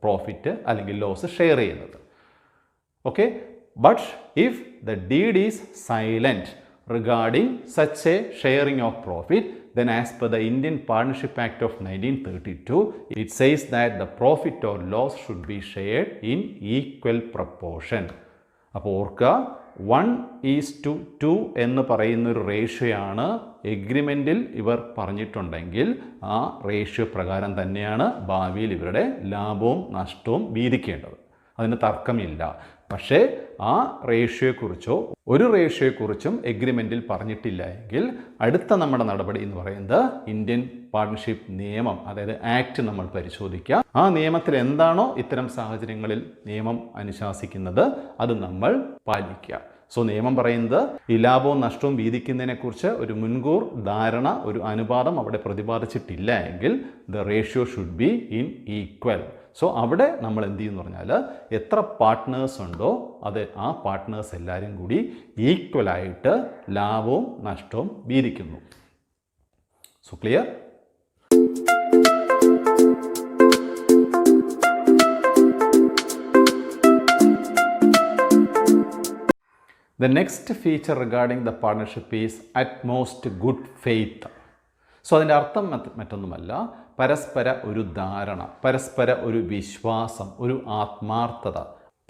പ്രോഫിറ്റ് അല്ലെങ്കിൽ ലോസ് ഷെയർ ചെയ്യുന്നത്. Okay, but if the deed is silent regarding such a sharing of profit, then as per the Indian Partnership Act of 1932, it says that the profit or loss should be shared in equal proportion. അപ്പോൾ ഓർക്കുക, 1:2 എന്ന് പറയുന്നൊരു റേഷ്യോയാണ് എഗ്രിമെൻറ്റിൽ ഇവർ പറഞ്ഞിട്ടുണ്ടെങ്കിൽ ആ ratio പ്രകാരം തന്നെയാണ് ഭാവിയിൽ ഇവരുടെ ലാഭവും നഷ്ടവും വീതിക്കേണ്ടത്. അതിന് തർക്കമില്ല. പക്ഷേ ആ റേഷ്യോയെക്കുറിച്ചോ ഒരു റേഷ്യോയെക്കുറിച്ചും എഗ്രിമെൻറ്റിൽ പറഞ്ഞിട്ടില്ല എങ്കിൽ അടുത്ത നമ്മുടെ നടപടി എന്ന് പറയുന്നത് ഇന്ത്യൻ പാർട്ട്ണർഷിപ്പ് നിയമം, അതായത് ആക്ട് നമ്മൾ പരിശോധിക്കുക. ആ നിയമത്തിൽ എന്താണോ ഇത്തരം സാഹചര്യങ്ങളിൽ നിയമം അനുശാസിക്കുന്നത് അത് നമ്മൾ പാലിക്കുക. സോ നിയമം പറയുന്നത് ഈ ലാഭവും നഷ്ടവും വീതിക്കുന്നതിനെക്കുറിച്ച് ഒരു മുൻകൂർ ധാരണ, ഒരു അനുപാതം അവിടെ പ്രതിപാദിച്ചിട്ടില്ല എങ്കിൽ the ratio should be in equal. So അവിടെ നമ്മൾ എന്ത് ചെയ്യുമെന്ന് പറഞ്ഞാൽ എത്ര പാർട്ട്നേഴ്സ് ഉണ്ടോ അത് ആ പാർട്ട്നേഴ്സ് എല്ലാവരും കൂടി ഈക്വലായിട്ട് ലാഭവും നഷ്ടവും വീതിക്കുന്നു. So clear? The next feature regarding the partnership is utmost good faith. So അതിൻ്റെ അർത്ഥം മറ്റൊന്നുമല്ല, പരസ്പര ഒരു ധാരണ, പരസ്പര ഒരു വിശ്വാസം, ഒരു ആത്മാർത്ഥത.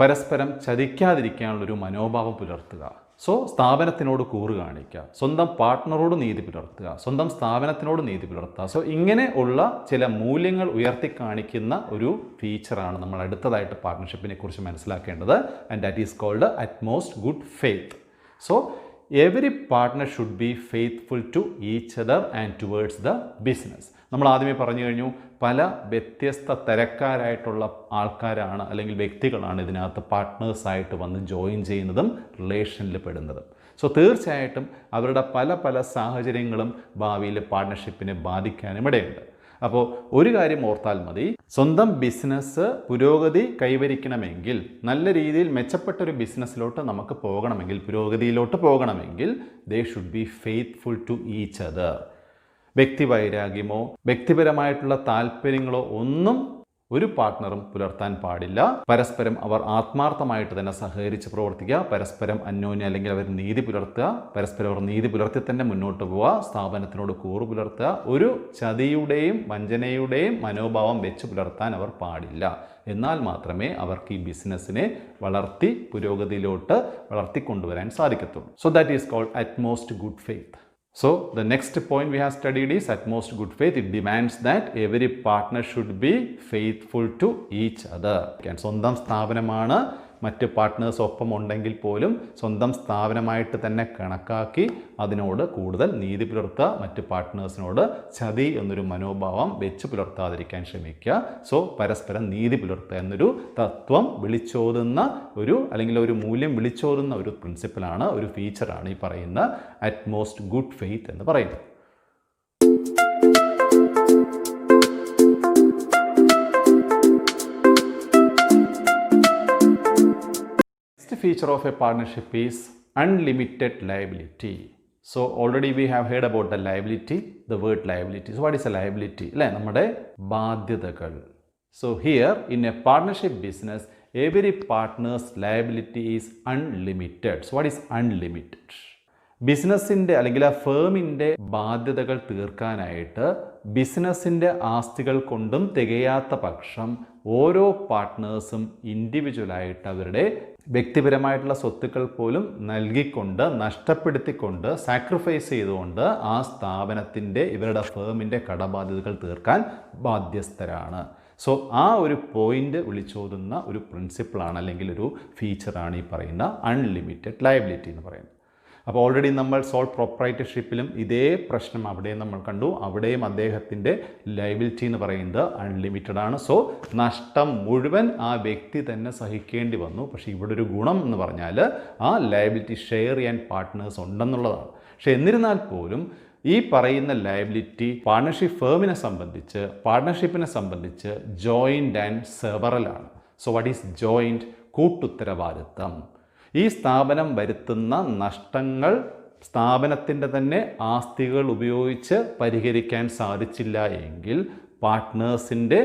പരസ്പരം ചതിക്കാതിരിക്കാനുള്ളൊരു മനോഭാവം പുലർത്തുക. സോ സ്ഥാപനത്തിനോട് കൂറ് കാണിക്കുക, സ്വന്തം പാർട്ട്ണറോട് നീതി പുലർത്തുക, സ്വന്തം സ്ഥാപനത്തിനോട് നീതി പുലർത്തുക. സോ ഇങ്ങനെ ഉള്ള ചില മൂല്യങ്ങൾ ഉയർത്തി കാണിക്കുന്ന ഒരു ഫീച്ചറാണ് നമ്മൾ അടുത്തതായിട്ട് പാർട്ട്ണർഷിപ്പിനെ കുറിച്ച് മനസ്സിലാക്കേണ്ടത്. And that is called utmost good faith. So every partner should be faithful to each other and towards the business. നമ്മൾ ആദ്യമേ പറഞ്ഞു കഴിഞ്ഞു, പല വ്യത്യസ്ത തരക്കാരായിട്ടുള്ള ആൾക്കാരാണ് അല്ലെങ്കിൽ വ്യക്തികളാണ് ഇതിനകത്ത് പാർട്ട്നേഴ്സായിട്ട് വന്ന് ജോയിൻ ചെയ്യുന്നതും റിലേഷനിൽ പെടുന്നതും. സോ തീർച്ചയായിട്ടും അവരുടെ പല പല സാഹചര്യങ്ങളും ഭാവിയിൽ പാർട്ട്ണർഷിപ്പിനെ ബാധിക്കാനും ഇടയുണ്ട്. അപ്പോൾ ഒരു കാര്യം ഓർത്താൽ മതി, സ്വന്തം ബിസിനസ് പുരോഗതി കൈവരിക്കണമെങ്കിൽ, നല്ല രീതിയിൽ മെച്ചപ്പെട്ടൊരു ബിസിനസ്സിലോട്ട് നമുക്ക് പോകണമെങ്കിൽ, പുരോഗതിയിലോട്ട് പോകണമെങ്കിൽ they should be faithful to each other. വ്യക്തിവൈരാഗ്യമോ വ്യക്തിപരമായിട്ടുള്ള താല്പര്യങ്ങളോ ഒന്നും ഒരു പാർട്ട്ണറും പുലർത്താൻ പാടില്ല. പരസ്പരം അവർ ആത്മാർത്ഥമായിട്ട് തന്നെ സഹകരിച്ച് പ്രവർത്തിക്കുക, പരസ്പരം അന്യോന്യം അല്ലെങ്കിൽ അവർ നീതി പുലർത്തുക, പരസ്പരം അവർ നീതി പുലർത്തി തന്നെ മുന്നോട്ട് പോവുക, സ്ഥാപനത്തിനോട് കൂറ് പുലർത്തുക. ഒരു ചതിയുടെയും വഞ്ചനയുടെയും മനോഭാവം വെച്ച് പുലർത്താൻ അവർ പാടില്ല. എന്നാൽ മാത്രമേ അവർക്ക് ഈ ബിസിനസ്സിനെ വളർത്തി പുരോഗതിയിലോട്ട് വളർത്തിക്കൊണ്ടുവരാൻ സാധിക്കത്തുള്ളൂ. So that is called utmost good faith. So the next point we have studied is utmost good faith. It demands that every partner should be faithful to each other. സ്വന്തം സ്ഥാപനമാണ്, മറ്റ് പാർട്ട്നേഴ്സ് ഒപ്പം ഉണ്ടെങ്കിൽ പോലും സ്വന്തം സ്ഥാപനമായിട്ട് തന്നെ കണക്കാക്കി അതിനോട് കൂടുതൽ നീതി പുലർത്തുക, മറ്റ് പാർട്ട്നേഴ്സിനോട് ചതി എന്നൊരു മനോഭാവം വെച്ച് പുലർത്താതിരിക്കാൻ ശ്രമിക്കുക. സോ പരസ്പരം നീതി പുലർത്തുക എന്നൊരു തത്വം വിളിച്ചോതുന്ന അല്ലെങ്കിൽ ഒരു മൂല്യം വിളിച്ചോതുന്ന ഒരു പ്രിൻസിപ്പിളാണ്, ഒരു ഫീച്ചറാണ് ഈ പറയുന്ന അറ്റ്മോസ്റ്റ് ഗുഡ് ഫെയ്ത്ത് എന്ന് പറയുന്നത്. Feature of a partnership is unlimited liability. So already we have heard about the liability, the word liability. So what is a liability? അല്ലേ, നമ്മുടെ ബാധ്യതകൾ. So here in a partnership business, every partner's liability is unlimited. So what is unlimited? ബിസിനസ്സിൻ്റെ അല്ലെങ്കിൽ ആ ഫേമിൻ്റെ ബാധ്യതകൾ തീർക്കാനായിട്ട് ബിസിനസ്സിൻ്റെ ആസ്തികൾ കൊണ്ടും തികയാത്ത പക്ഷം ഓരോ പാർട്ട്നേഴ്സും ഇൻഡിവിജ്വലായിട്ട് അവരുടെ വ്യക്തിപരമായിട്ടുള്ള സ്വത്തുക്കൾ പോലും നൽകിക്കൊണ്ട്, നഷ്ടപ്പെടുത്തിക്കൊണ്ട്, സാക്രിഫൈസ് ചെയ്തുകൊണ്ട് ആ സ്ഥാപനത്തിൻ്റെ, ഇവരുടെ ഫേമിൻ്റെ കടബാധ്യതകൾ തീർക്കാൻ ബാധ്യസ്ഥരാണ്. സോ ആ ഒരു പോയിൻ്റ് വിളിച്ചോതുന്ന ഒരു പ്രിൻസിപ്പിളാണ് അല്ലെങ്കിൽ ഒരു ഫീച്ചറാണ് ഈ പറയുന്ന അൺലിമിറ്റഡ് ലയബിലിറ്റി എന്ന് പറയുന്നത്. അപ്പോൾ ഓൾറെഡി നമ്മൾ സോൾ പ്രൊപ്രൈറ്റർഷിപ്പിലും ഇതേ പ്രശ്നം അവിടെയും നമ്മൾ കണ്ടു. അവിടെയും അദ്ദേഹത്തിൻ്റെ ലയബിലിറ്റി എന്ന് പറയുന്നത് അൺലിമിറ്റഡ് ആണ്. സോ നഷ്ടം മുഴുവൻ ആ വ്യക്തി തന്നെ സഹിക്കേണ്ടി വന്നു. പക്ഷേ ഇവിടെ ഒരു ഗുണം എന്ന് പറഞ്ഞാൽ ആ ലയബിലിറ്റി ഷെയർ ചെയ്യാൻ പാർട്ട്നേഴ്സ് ഉണ്ടെന്നുള്ളതാണ്. പക്ഷേ എന്നിരുന്നാൽ പോലും ഈ പറയുന്ന ലയബിലിറ്റി പാർട്ട്ണർഷിപ്പിനെ സംബന്ധിച്ച് ജോയിൻ്റ് ആൻഡ് സെവറലാണ്. So what is joint? കൂട്ടുത്തരവാദിത്തം. ഈ സ്ഥാപനം വരുത്തുന്ന നഷ്ടങ്ങൾ സ്ഥാപനത്തിൻ്റെ തന്നെ ആസ്തികൾ ഉപയോഗിച്ച് പരിഹരിക്കാൻ സാധിച്ചില്ല എങ്കിൽ പാർട്ട്നേഴ്സിൻ്റെ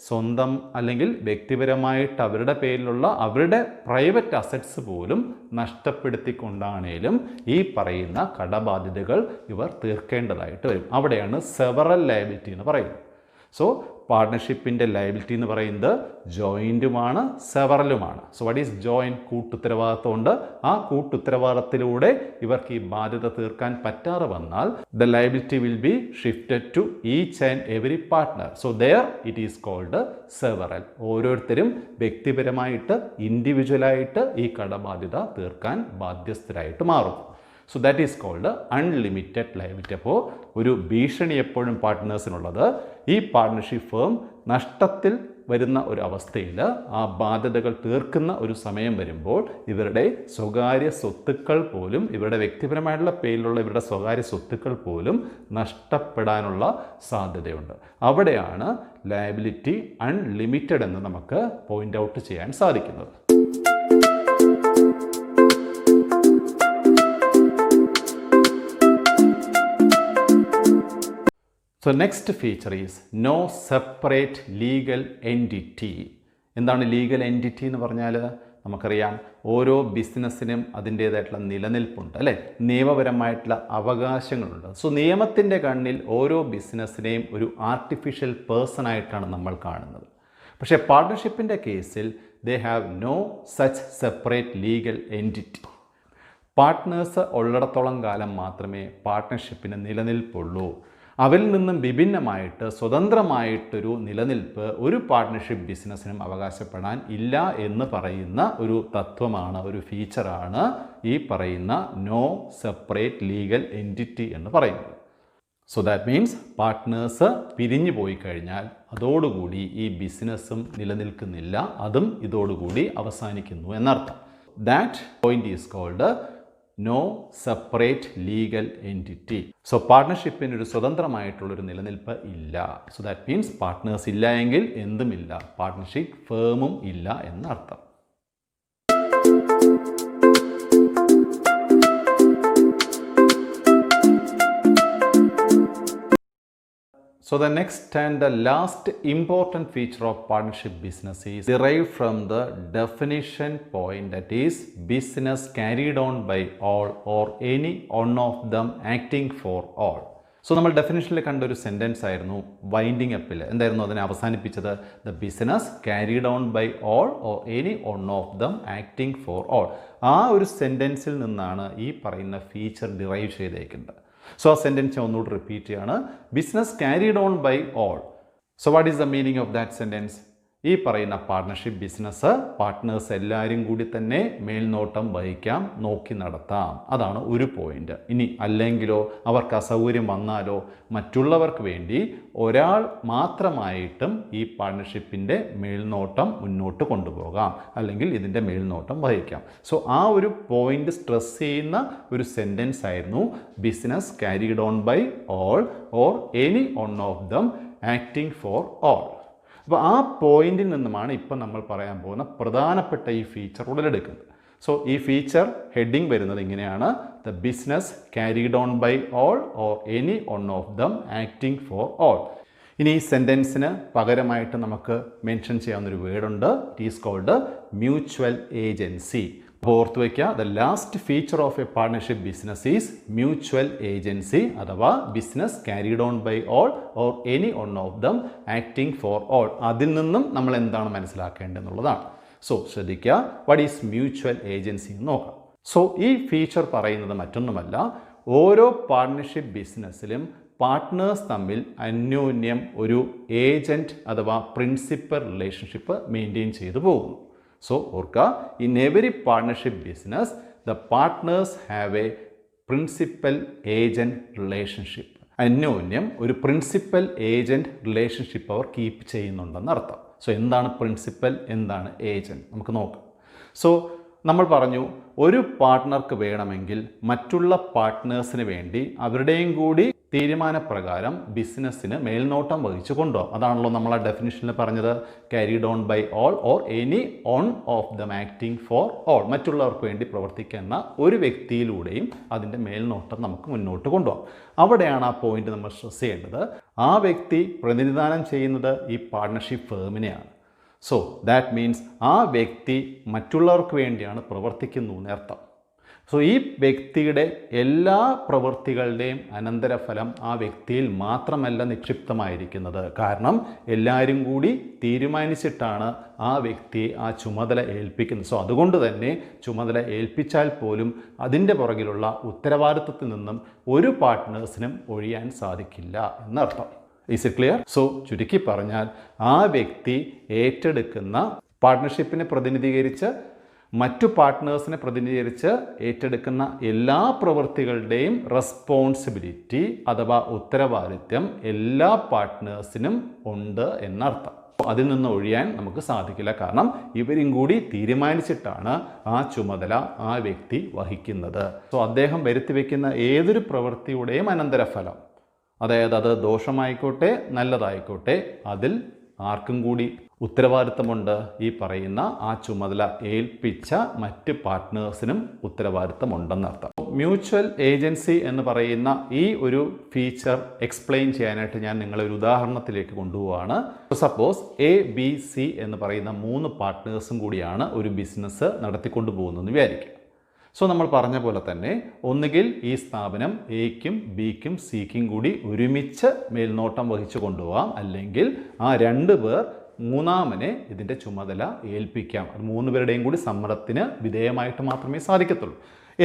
സ്വന്തം അല്ലെങ്കിൽ വ്യക്തിപരമായിട്ട് അവരുടെ പേരിലുള്ള അവരുടെ പ്രൈവറ്റ് അസറ്റ്സ് പോലും നഷ്ടപ്പെടുത്തിക്കൊണ്ടാണേലും ഈ പറയുന്ന കടബാധ്യതകൾ ഇവർ തീർക്കേണ്ടതായിട്ട് വരും. അവിടെയാണ് സെവറൽ ലയബിലിറ്റി എന്ന് പറയുന്നത്. സോ പാർട്ട്ണർഷിപ്പിൻ്റെ ലയബിലിറ്റി എന്ന് പറയുന്നത് ജോയിൻറ്റുമാണ്, സെവറലുമാണ്. So what is joint? കൂട്ടുത്തരവാദിത്തമുണ്ട്. ആ കൂട്ടുത്തരവാദിത്തത്തിലൂടെ ഇവർക്ക് ഈ ബാധ്യത തീർക്കാൻ പറ്റാതെ വന്നാൽ the liability will be shifted to each and every partner. So there it is called several. ഓരോരുത്തരും വ്യക്തിപരമായിട്ട് ഇൻഡിവിജ്വലായിട്ട് ഈ കടബാധ്യത തീർക്കാൻ ബാധ്യസ്ഥരായിട്ട് മാറും. So that is called unlimited liability. അപ്പോൾ ഒരു ഭീഷണി എപ്പോഴും പാർട്ട്നേഴ്സിനുള്ളത്, ഈ പാർട്ട്ണർഷിപ്പ് ഫേം നഷ്ടത്തിൽ വരുന്ന ഒരു അവസ്ഥയിൽ ആ ബാധ്യതകൾ തീർക്കുന്ന ഒരു സമയം വരുമ്പോൾ ഇവരുടെ സ്വകാര്യ സ്വത്തുക്കൾ പോലും, ഇവരുടെ വ്യക്തിപരമായിട്ടുള്ള പേരിലുള്ള ഇവരുടെ സ്വകാര്യ സ്വത്തുക്കൾ പോലും നഷ്ടപ്പെടാനുള്ള സാധ്യതയുണ്ട്. അവിടെയാണ് ലയബിലിറ്റി അൺലിമിറ്റഡ് എന്ന് നമുക്ക് പോയിൻ്റ് ഔട്ട് ചെയ്യാൻ സാധിക്കുന്നത്. So next feature is no separate legal entity. എന്താണ് ലീഗൽ എൻറ്റിറ്റി എന്ന് പറഞ്ഞാൽ? നമുക്കറിയാം ഓരോ ബിസിനസ്സിനും അതിൻ്റേതായിട്ടുള്ള നിലനിൽപ്പുണ്ട്, അല്ലേ? നിയമപരമായിട്ടുള്ള അവകാശങ്ങളുണ്ട്. സോ നിയമത്തിൻ്റെ കണ്ണിൽ ഓരോ ബിസിനസ്സിനെയും ഒരു ആർട്ടിഫിഷ്യൽ പേഴ്സൺ ആയിട്ടാണ് നമ്മൾ കാണുന്നത്. പക്ഷേ പാർട്ട്ണർഷിപ്പിൻ്റെ കേസിൽ they have no such separate legal entity. Partners ഉള്ളിടത്തോളം കാലം മാത്രമേ പാർട്ട്ണർഷിപ്പിന് നിലനിൽപ്പുള്ളൂ. അവരിൽ നിന്നും വിഭിന്നമായിട്ട് സ്വതന്ത്രമായിട്ടൊരു നിലനിൽപ്പ് ഒരു പാർട്ട്ണർഷിപ്പ് ബിസിനസ്സിനും അവകാശപ്പെടാൻ ഇല്ല എന്ന് പറയുന്ന ഒരു തത്വമാണ്, ഒരു ഫീച്ചറാണ് ഈ പറയുന്ന നോ സെപ്പറേറ്റ് ലീഗൽ എൻറ്റിറ്റി എന്ന് പറയുന്നത്. സോ ദാറ്റ് മീൻസ് പാർട്ട്നേഴ്സ് പിരിഞ്ഞു പോയി കഴിഞ്ഞാൽ അതോടുകൂടി ഈ ബിസിനസ്സും നിലനിൽക്കുന്നില്ല, അതും ഇതോടുകൂടി അവസാനിക്കുന്നു എന്നർത്ഥം. That point is called no separate legal entity. So പാർട്ട്ണർഷിപ്പിന് ഒരു സ്വതന്ത്രമായിട്ടുള്ളൊരു നിലനിൽപ്പ് ഇല്ല. സോ ദാറ്റ് മീൻസ് പാർട്ട്നേഴ്സ് ഇല്ല എങ്കിൽ എന്തുമില്ല, പാർട്ട്ണർഷിപ്പ് ഫേമും ഇല്ല എന്നർത്ഥം. So the next and the last important feature of partnership business is derived from the definition point, that is business carried on by all or any one of them acting for all. So നമ്മൾ ഡെഫിനിഷനിൽ കണ്ട ഒരു sentence ആയിരുന്നു winding അപ്പിൽ. എന്തായിരുന്നു അതിനെ അവസാനിപ്പിച്ചത്? The business carried on by all or any one of them acting for all. ആ ഒരു സെൻറ്റൻസിൽ നിന്നാണ് ഈ പറയുന്ന ഫീച്ചർ ഡിറൈവ് ചെയ്തേക്കുന്നത്. സോ ആ സെൻറ്റൻസ് ഞാൻ ഒന്നുകൂടി റിപ്പീറ്റ് ചെയ്യാണ്. Business carried on by all. So what is the meaning of that sentence? ഈ പറയുന്ന പാർട്ട്ണർഷിപ്പ് ബിസിനസ് പാർട്ട്നേഴ്സ് എല്ലാവരും കൂടി തന്നെ മേൽനോട്ടം വഹിക്കാം, നോക്കി നടത്താം. അതാണ് ഒരു പോയിന്റ്. ഇനി അല്ലെങ്കിലോ അവർക്ക് അസൗകര്യം വന്നാലോ മറ്റുള്ളവർക്ക് വേണ്ടി ഒരാൾ മാത്രമായിട്ടും ഈ പാർട്ട്ണർഷിപ്പിൻ്റെ മേൽനോട്ടം മുന്നോട്ട് കൊണ്ടുപോകാം, അല്ലെങ്കിൽ ഇതിൻ്റെ മേൽനോട്ടം വഹിക്കാം. സോ ആ ഒരു പോയിന്റ് സ്ട്രെസ് ചെയ്യുന്ന ഒരു സെൻറ്റൻസ് ആയിരുന്നു business carried on by all or any one of them acting for all. അപ്പോൾ ആ പോയിന്റിൽ നിന്നുമാണ് ഇപ്പം നമ്മൾ പറയാൻ പോകുന്ന പ്രധാനപ്പെട്ട ഈ ഫീച്ചർ ഉടലെടുക്കുന്നത്. സോ ഈ ഫീച്ചർ ഹെഡിങ് വരുന്നത് ഇങ്ങനെയാണ്: the business carried on by all or any one of them acting for all. ഇനി ഈ സെൻറ്റൻസിന് പകരമായിട്ട് നമുക്ക് മെൻഷൻ ചെയ്യാവുന്നൊരു വേർഡുണ്ട്. It is called mutual agency. അപ്പോൾ ഓർത്ത് വയ്ക്കുക, the last feature of a partnership business is mutual agency, അഥവാ business carried on by all or any one of them acting for all. അതിൽ നിന്നും നമ്മൾ എന്താണ് മനസ്സിലാക്കേണ്ടതെന്നുള്ളതാണ്. സോ ശ്രദ്ധിക്കുക, വാട്ട് ഈസ് മ്യൂച്വൽ ഏജൻസി എന്ന് നോക്കാം. സോ ഈ ഫീച്ചർ പറയുന്നത് മറ്റൊന്നുമല്ല, ഓരോ പാർട്ട്ണർഷിപ്പ് ബിസിനസ്സിലും പാർട്ട്നേഴ്സ് തമ്മിൽ അന്യോന്യം ഒരു ഏജൻറ്റ് അഥവാ പ്രിൻസിപ്പൽ റിലേഷൻഷിപ്പ് മെയിൻറ്റെയിൻ ചെയ്തു പോകുന്നു. So, orka, in every partnership business, the partners have a principal agent relationship. അന്യോന്യം ഒരു പ്രിൻസിപ്പൽ ഏജൻറ്റ് റിലേഷൻഷിപ്പ് അവർ കീപ്പ് ചെയ്യുന്നുണ്ടെന്ന് അർത്ഥം. സോ എന്താണ് പ്രിൻസിപ്പൽ, എന്താണ് ഏജൻറ്റ്, നമുക്ക് നോക്കാം. സോ നമ്മൾ പറഞ്ഞു, ഒരു പാർട്ട്ണർക്ക് വേണമെങ്കിൽ മറ്റുള്ള പാർട്ട്നേഴ്സിന് വേണ്ടി അവരുടെയും കൂടി തീരുമാനപ്രകാരം ബിസിനസ്സിന് മേൽനോട്ടം വഹിച്ചു കൊണ്ടുപോകാം. അതാണല്ലോ നമ്മൾ ആ ഡെഫിനിഷനിൽ പറഞ്ഞത്, carried on by all or any one of them acting for all. മറ്റുള്ളവർക്ക് വേണ്ടി പ്രവർത്തിക്കുന്ന ഒരു വ്യക്തിയിലൂടെയും അതിൻ്റെ മേൽനോട്ടം നമുക്ക് മുന്നോട്ട് കൊണ്ടുപോകാം. അവിടെയാണ് ആ പോയിന്റ് നമ്മൾ സ്ട്രെസ് ചെയ്യേണ്ടത്. ആ വ്യക്തി പ്രതിനിധാനം ചെയ്യുന്നത് ഈ പാർട്ട്ണർഷിപ്പ് ഫേമിനെയാണ്. സോ ദാറ്റ് മീൻസ് ആ വ്യക്തി മറ്റുള്ളവർക്ക് വേണ്ടിയാണ് പ്രവർത്തിക്കുന്നു എന്നർത്ഥം. സോ ഈ വ്യക്തിയുടെ എല്ലാ പ്രവൃത്തികളുടെയും അനന്തരഫലം ആ വ്യക്തിയിൽ മാത്രമല്ല നിക്ഷിപ്തമായിരിക്കുന്നത്. കാരണം എല്ലാവരും കൂടി തീരുമാനിച്ചിട്ടാണ് ആ വ്യക്തിയെ ആ ചുമതല ഏൽപ്പിക്കുന്നത്. സോ അതുകൊണ്ട് തന്നെ ചുമതല ഏൽപ്പിച്ചാൽ പോലും അതിൻ്റെ പുറകിലുള്ള ഉത്തരവാദിത്വത്തിൽ നിന്നും ഒരു പാർട്ട്നേഴ്സിനും ഒഴിയാൻ സാധിക്കില്ല എന്നർത്ഥം. Is it clear? സോ ചുരുക്കി പറഞ്ഞാൽ, ആ വ്യക്തി ഏറ്റെടുക്കുന്ന പാർട്ട്ണർഷിപ്പിനെ പ്രതിനിധീകരിച്ച് മറ്റു പാർട്ട്നേഴ്സിനെ പ്രതിനിധീകരിച്ച് ഏറ്റെടുക്കുന്ന എല്ലാ പ്രവൃത്തികളുടെയും റെസ്പോൺസിബിലിറ്റി അഥവാ ഉത്തരവാദിത്വം എല്ലാ പാർട്ട്നേഴ്സിനും ഉണ്ട് എന്നർത്ഥം. അതിൽ നിന്ന് ഒഴിയാൻ നമുക്ക് സാധിക്കില്ല. കാരണം ഇവരും കൂടി തീരുമാനിച്ചിട്ടാണ് ആ ചുമതല ആ വ്യക്തി വഹിക്കുന്നത്. സോ അദ്ദേഹം വരുത്തി വയ്ക്കുന്ന ഏതൊരു പ്രവൃത്തിയുടെയും അനന്തരഫലം, അതായത് അത് ദോഷമായിക്കോട്ടെ നല്ലതായിക്കോട്ടെ, അതിൽ ആർക്കും കൂടി ഉത്തരവാദിത്തമുണ്ട്. ഈ പറയുന്ന ആ ചുമതല ഏൽപ്പിച്ച മറ്റ് പാർട്ട്നേഴ്സിനും ഉത്തരവാദിത്തമുണ്ടെന്നർത്ഥം. മ്യൂച്വൽ ഏജൻസി എന്ന് പറയുന്ന ഈ ഒരു ഫീച്ചർ എക്സ്പ്ലെയിൻ ചെയ്യാനായിട്ട് ഞാൻ നിങ്ങളെ ഒരു ഉദാഹരണത്തിലേക്ക് കൊണ്ടുപോവാണ്. സപ്പോസ് ABC എന്ന് പറയുന്ന 3 പാർട്ട്നേഴ്സും കൂടിയാണ് ഒരു ബിസിനസ് നടത്തിക്കൊണ്ടു പോകുന്നതെന്ന് വിചാരിക്കുക. സോ നമ്മൾ പറഞ്ഞ പോലെ തന്നെ ഒന്നുകിൽ ഈ സ്ഥാപനം Aക്കും Bക്കും Cക്കും കൂടി ഒരുമിച്ച് മേൽനോട്ടം വഹിച്ചു കൊണ്ടുപോകാം, അല്ലെങ്കിൽ ആ 2 പേർ മൂന്നാമനെ ഇതിൻ്റെ ചുമതല ഏൽപ്പിക്കാം. അത് 3 പേരുടെയും കൂടി സമ്മതത്തിന് വിധേയമായിട്ട് മാത്രമേ സാധിക്കത്തുള്ളൂ.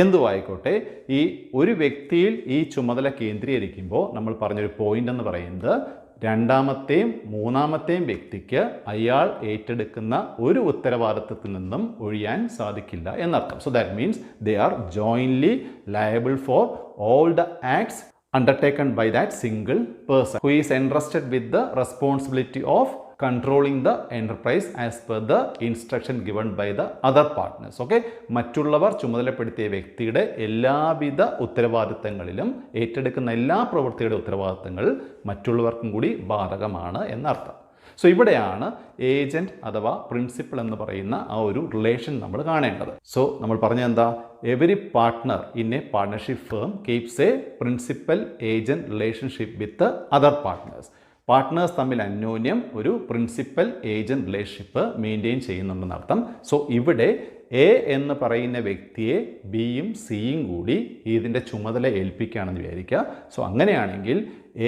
എന്തുമായിക്കോട്ടെ, ഈ ഒരു വ്യക്തിയിൽ ഈ ചുമതല കേന്ദ്രീകരിക്കുമ്പോൾ നമ്മൾ പറഞ്ഞൊരു പോയിന്റ് എന്ന് പറയുന്നത് രണ്ടാമത്തെയും മൂന്നാമത്തെയും വ്യക്തിക്ക് അയാൾ ഏറ്റെടുക്കുന്ന ഒരു ഉത്തരവാദിത്വത്തിൽ നിന്നും ഒഴിയാൻ സാധിക്കില്ല എന്നർത്ഥം. So that means they are jointly liable for all the acts undertaken by that single person who is entrusted with the responsibility of controlling the enterprise as per the instruction given by the other partners. Okay, മറ്റുള്ളവർ ചുമതലപ്പെടുത്തിയ വ്യക്തിയുടെ എല്ലാവിധ ഉത്തരവാദിത്തങ്ങളിലും ഏറ്റെടുക്കുന്ന എല്ലാ പ്രവൃത്തിയുടെ ഉത്തരവാദിത്തങ്ങൾ മറ്റുള്ളവർക്കും കൂടി ബാധകമാണ് എന്നർത്ഥം. സോ ഇവിടെയാണ് ഏജൻറ്റ് അഥവാ പ്രിൻസിപ്പൽ എന്ന് പറയുന്ന ആ ഒരു റിലേഷൻ നമ്മൾ കാണേണ്ടത്. സോ നമ്മൾ പറഞ്ഞ എന്താ, every partner in a partnership firm keeps a principal agent relationship with other partners. Partners തമ്മിൽ അന്യോന്യം ഒരു പ്രിൻസിപ്പൽ ഏജൻറ്റ് റിലേഷൻഷിപ്പ് മെയിൻറ്റെയിൻ ചെയ്യുന്നുണ്ടെന്നർത്ഥം. സോ ഇവിടെ എ എന്ന് പറയുന്ന വ്യക്തിയെ ബിയും സിയും കൂടി ഇതിൻ്റെ ചുമതല ഏൽപ്പിക്കുകയാണെന്ന് വിചാരിക്കുക. സോ അങ്ങനെയാണെങ്കിൽ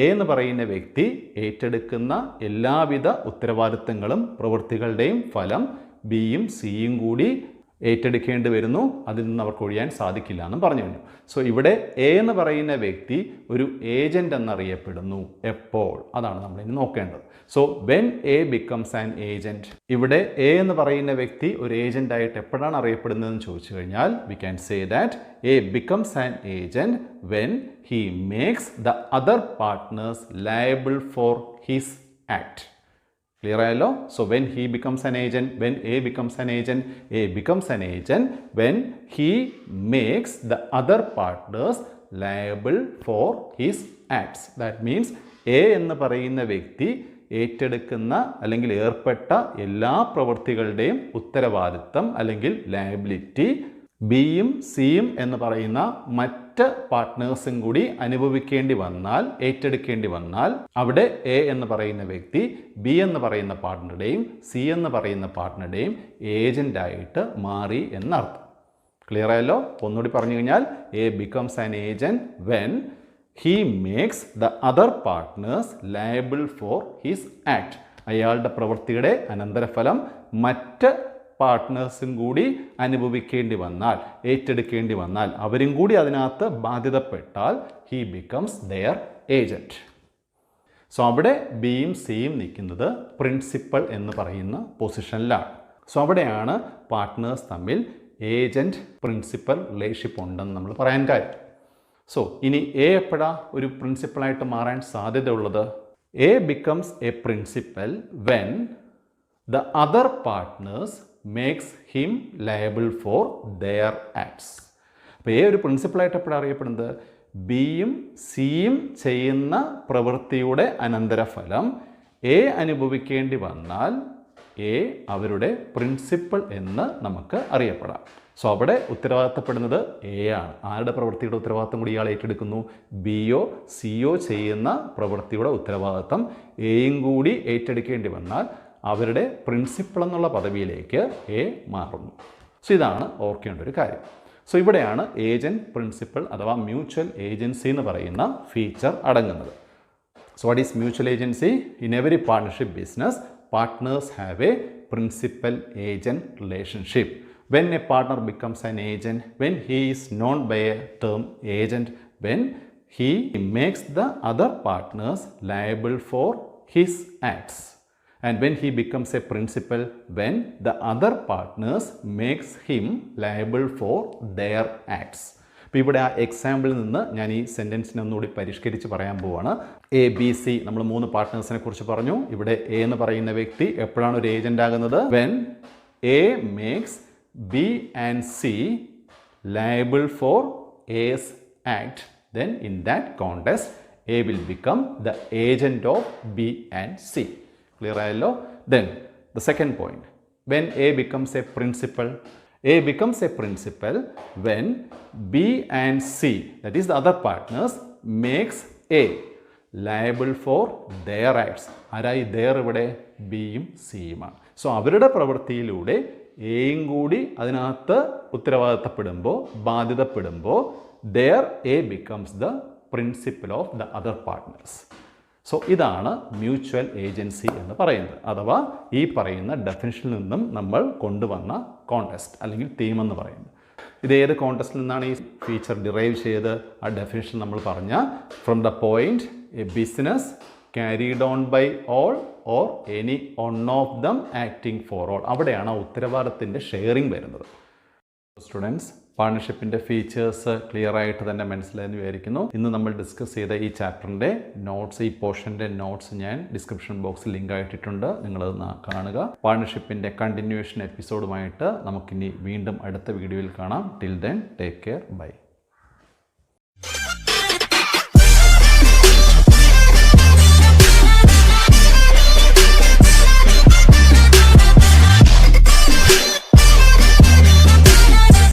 എ എന്ന് പറയുന്ന വ്യക്തി ഏറ്റെടുക്കുന്ന എല്ലാവിധ ഉത്തരവാദിത്തങ്ങളും പ്രവൃത്തികളുടെയും ഫലം ബിയും സിയും കൂടി ഏറ്റെടുക്കേണ്ടി വരുന്നു. അതിൽ നിന്ന് അവർക്ക് ഒഴിയാൻ സാധിക്കില്ല എന്നും പറഞ്ഞു കഴിഞ്ഞു. സോ ഇവിടെ എ എന്ന് പറയുന്ന വ്യക്തി ഒരു ഏജന്റ് എന്നറിയപ്പെടുന്നു. എപ്പോൾ? അതാണ് നമ്മൾ ഇനി നോക്കേണ്ടത്. So when A becomes an agent, ഇവിടെ എ എന്ന് പറയുന്ന വ്യക്തി ഒരു ഏജന്റ് ആയിട്ട് എപ്പോഴാണ് അറിയപ്പെടുന്നതെന്ന് ചോദിച്ചു കഴിഞ്ഞാൽ we can say that A becomes an agent when he makes the other partners liable for his act. Clear ആയല്ലോ? So when he becomes an agent, when A becomes an agent, A becomes an agent when he makes the other partners liable for his acts. That means A എന്ന് പറയുന്ന വ്യക്തി ഏറ്റെടുക്കുന്ന അല്ലെങ്കിൽ ഏർപ്പെട്ട എല്ലാ പ്രവൃത്തികളുടെയും ഉത്തരവാദിത്തം അല്ലെങ്കിൽ liability ബിയും സിയും എന്ന് പറയുന്ന മറ്റ് പാർട്ട്നേഴ്സും കൂടി അനുഭവിക്കേണ്ടി വന്നാൽ, ഏറ്റെടുക്കേണ്ടി വന്നാൽ അവിടെ എ എന്ന് പറയുന്ന വ്യക്തി ബി എന്ന് പറയുന്ന പാർട്ട്ണറുടെയും സി എന്ന് പറയുന്ന പാർട്ട്ണറുടെയും ഏജൻ്റായിട്ട് മാറി എന്നർത്ഥം. ക്ലിയർ ആയല്ലോ? ഒന്നുകൂടി പറഞ്ഞു കഴിഞ്ഞാൽ A becomes an agent when he makes the other partners liable for his act. അയാളുടെ പ്രവൃത്തിയുടെ അനന്തരഫലം മറ്റ് പാർട്ട്നേഴ്സും കൂടി അനുഭവിക്കേണ്ടി വന്നാൽ, ഏറ്റെടുക്കേണ്ടി വന്നാൽ, അവരും കൂടി അതിനകത്ത് ബാധ്യതപ്പെട്ടാൽ he becomes their agent. So അവിടെ ബിയും സിയും നിൽക്കുന്നത് പ്രിൻസിപ്പൽ എന്ന് പറയുന്ന പൊസിഷനിലാണ്. സോ അവിടെയാണ് പാർട്ട്നേഴ്സ് തമ്മിൽ ഏജന്റ് പ്രിൻസിപ്പൽ റിലേഷൻഷിപ്പ് ഉണ്ടെന്ന് നമ്മൾ പറയാൻ കാര്യം. സോ ഇനി എ എപ്പോഴാ ഒരു പ്രിൻസിപ്പളായിട്ട് മാറാൻ സാധ്യതയുള്ളത്? A becomes a principal when the other partners make him liable for their acts. അപ്പോൾ എ ഒരു പ്രിൻസിപ്പളായിട്ട് എപ്പോഴാണ് അറിയപ്പെടുന്നത്? ബിയും സിയും ചെയ്യുന്ന പ്രവൃത്തിയുടെ അനന്തരഫലം എ അനുഭവിക്കേണ്ടി വന്നാൽ എ അവരുടെ പ്രിൻസിപ്പൽ എന്ന് നമുക്ക് അറിയപ്പെടാം. സോ അവിടെ ഉത്തരവാദിത്തപ്പെടുന്നത് എ ആണ്. ആരുടെ പ്രവൃത്തിയുടെ ഉത്തരവാദിത്തം കൂടി ഇയാൾ ഏറ്റെടുക്കുന്നു? ബിയോ സിയോ ചെയ്യുന്ന പ്രവൃത്തിയുടെ ഉത്തരവാദിത്തം എയും കൂടി ഏറ്റെടുക്കേണ്ടി വന്നാൽ അവരുടെ പ്രിൻസിപ്പൾ എന്നുള്ള പദവിയിലേക്ക് എ മാറുന്നു. സോ ഇതാണ് ഓർക്കേണ്ട ഒരു കാര്യം. സോ ഇവിടെയാണ് ഏജന്റ് പ്രിൻസിപ്പൽ അഥവാ മ്യൂച്വൽ ഏജൻസി എന്ന് പറയുന്ന ഫീച്ചർ അടങ്ങുന്നത്. So what is mutual agency? In every partnership business partners have a principal agent relationship. When a partner becomes an agent, when he is known by a term agent, when he makes the other partners liable for his acts. And when he becomes a principal, when the other partners makes him liable for their acts. അപ്പോൾ ഇവിടെ ആ എക്സാമ്പിളിൽ നിന്ന് ഞാൻ ഈ സെൻറ്റൻസിനെ ഒന്നുകൂടി പരിഷ്കരിച്ച് പറയാൻ പോവാണ്. A B C നമ്മൾ 3 പാർട്ട്നേഴ്സിനെ കുറിച്ച് പറഞ്ഞു. ഇവിടെ എ എന്ന് പറയുന്ന വ്യക്തി എപ്പോഴാണ് ഒരു ഏജന്റ് ആകുന്നത്? When A makes B and C liable for A's act, then in that context A will become the agent of B and C. Clear ayallo? Then the second point, when A becomes a principal, A becomes a principal when B and C, that is the other partners, makes A liable for their acts. ആരായി their ഇവിടെ ബിയും സിയുമാണ്. So അവരുടെ പ്രവൃത്തിയിലൂടെ എയും കൂടി അതിനകത്ത് ഉത്തരവാദിത്തപ്പെടുമ്പോൾ, ബാധ്യതപ്പെടുമ്പോൾ, there A becomes the principal of the other partners. So ഇതാണ് mutual agency എന്ന് പറയുന്നത്, അഥവാ ഈ പറയുന്ന ഡെഫിനിഷനിൽ നിന്നും നമ്മൾ കൊണ്ടുവന്ന കോണ്ടെക്സ്റ്റ് അല്ലെങ്കിൽ തീം എന്ന് പറയുന്നത്. ഇത് ഏത് കോണ്ടെക്സ്റ്റിൽ നിന്നാണ് ഈ ഫീച്ചർ ഡിറൈവ് ചെയ്ത് ആ ഡെഫിനിഷൻ നമ്മൾ പറഞ്ഞ from the point a business carried on by all or any one of them acting for all, അവിടെയാണ് ആ ഉത്തരവാദിത്തത്തിൻ്റെ ഷെയറിംഗ് വരുന്നത്. സ്റ്റുഡൻസ്, പാർട്ണർഷിപ്പിൻ്റെ ഫീച്ചേഴ്സ് ക്ലിയർ ആയിട്ട് തന്നെ മനസ്സിലായെന്ന് വിചാരിക്കുന്നു. ഇന്ന് നമ്മൾ ഡിസ്കസ് ചെയ്ത ഈ ചാപ്റ്ററിൻ്റെ നോട്ട്സ്, ഈ പോർഷൻ്റെ നോട്ട്സ് ഞാൻ ഡിസ്ക്രിപ്ഷൻ ബോക്സിൽ ലിങ്ക് ആയിട്ടിട്ടുണ്ട്, നിങ്ങളത് കാണുക. പാർട്ണർഷിപ്പിൻ്റെ കണ്ടിന്യൂവേഷൻ എപ്പിസോഡുമായിട്ട് നമുക്കിനി വീണ്ടും അടുത്ത വീഡിയോയിൽ കാണാം. Till then take care, by.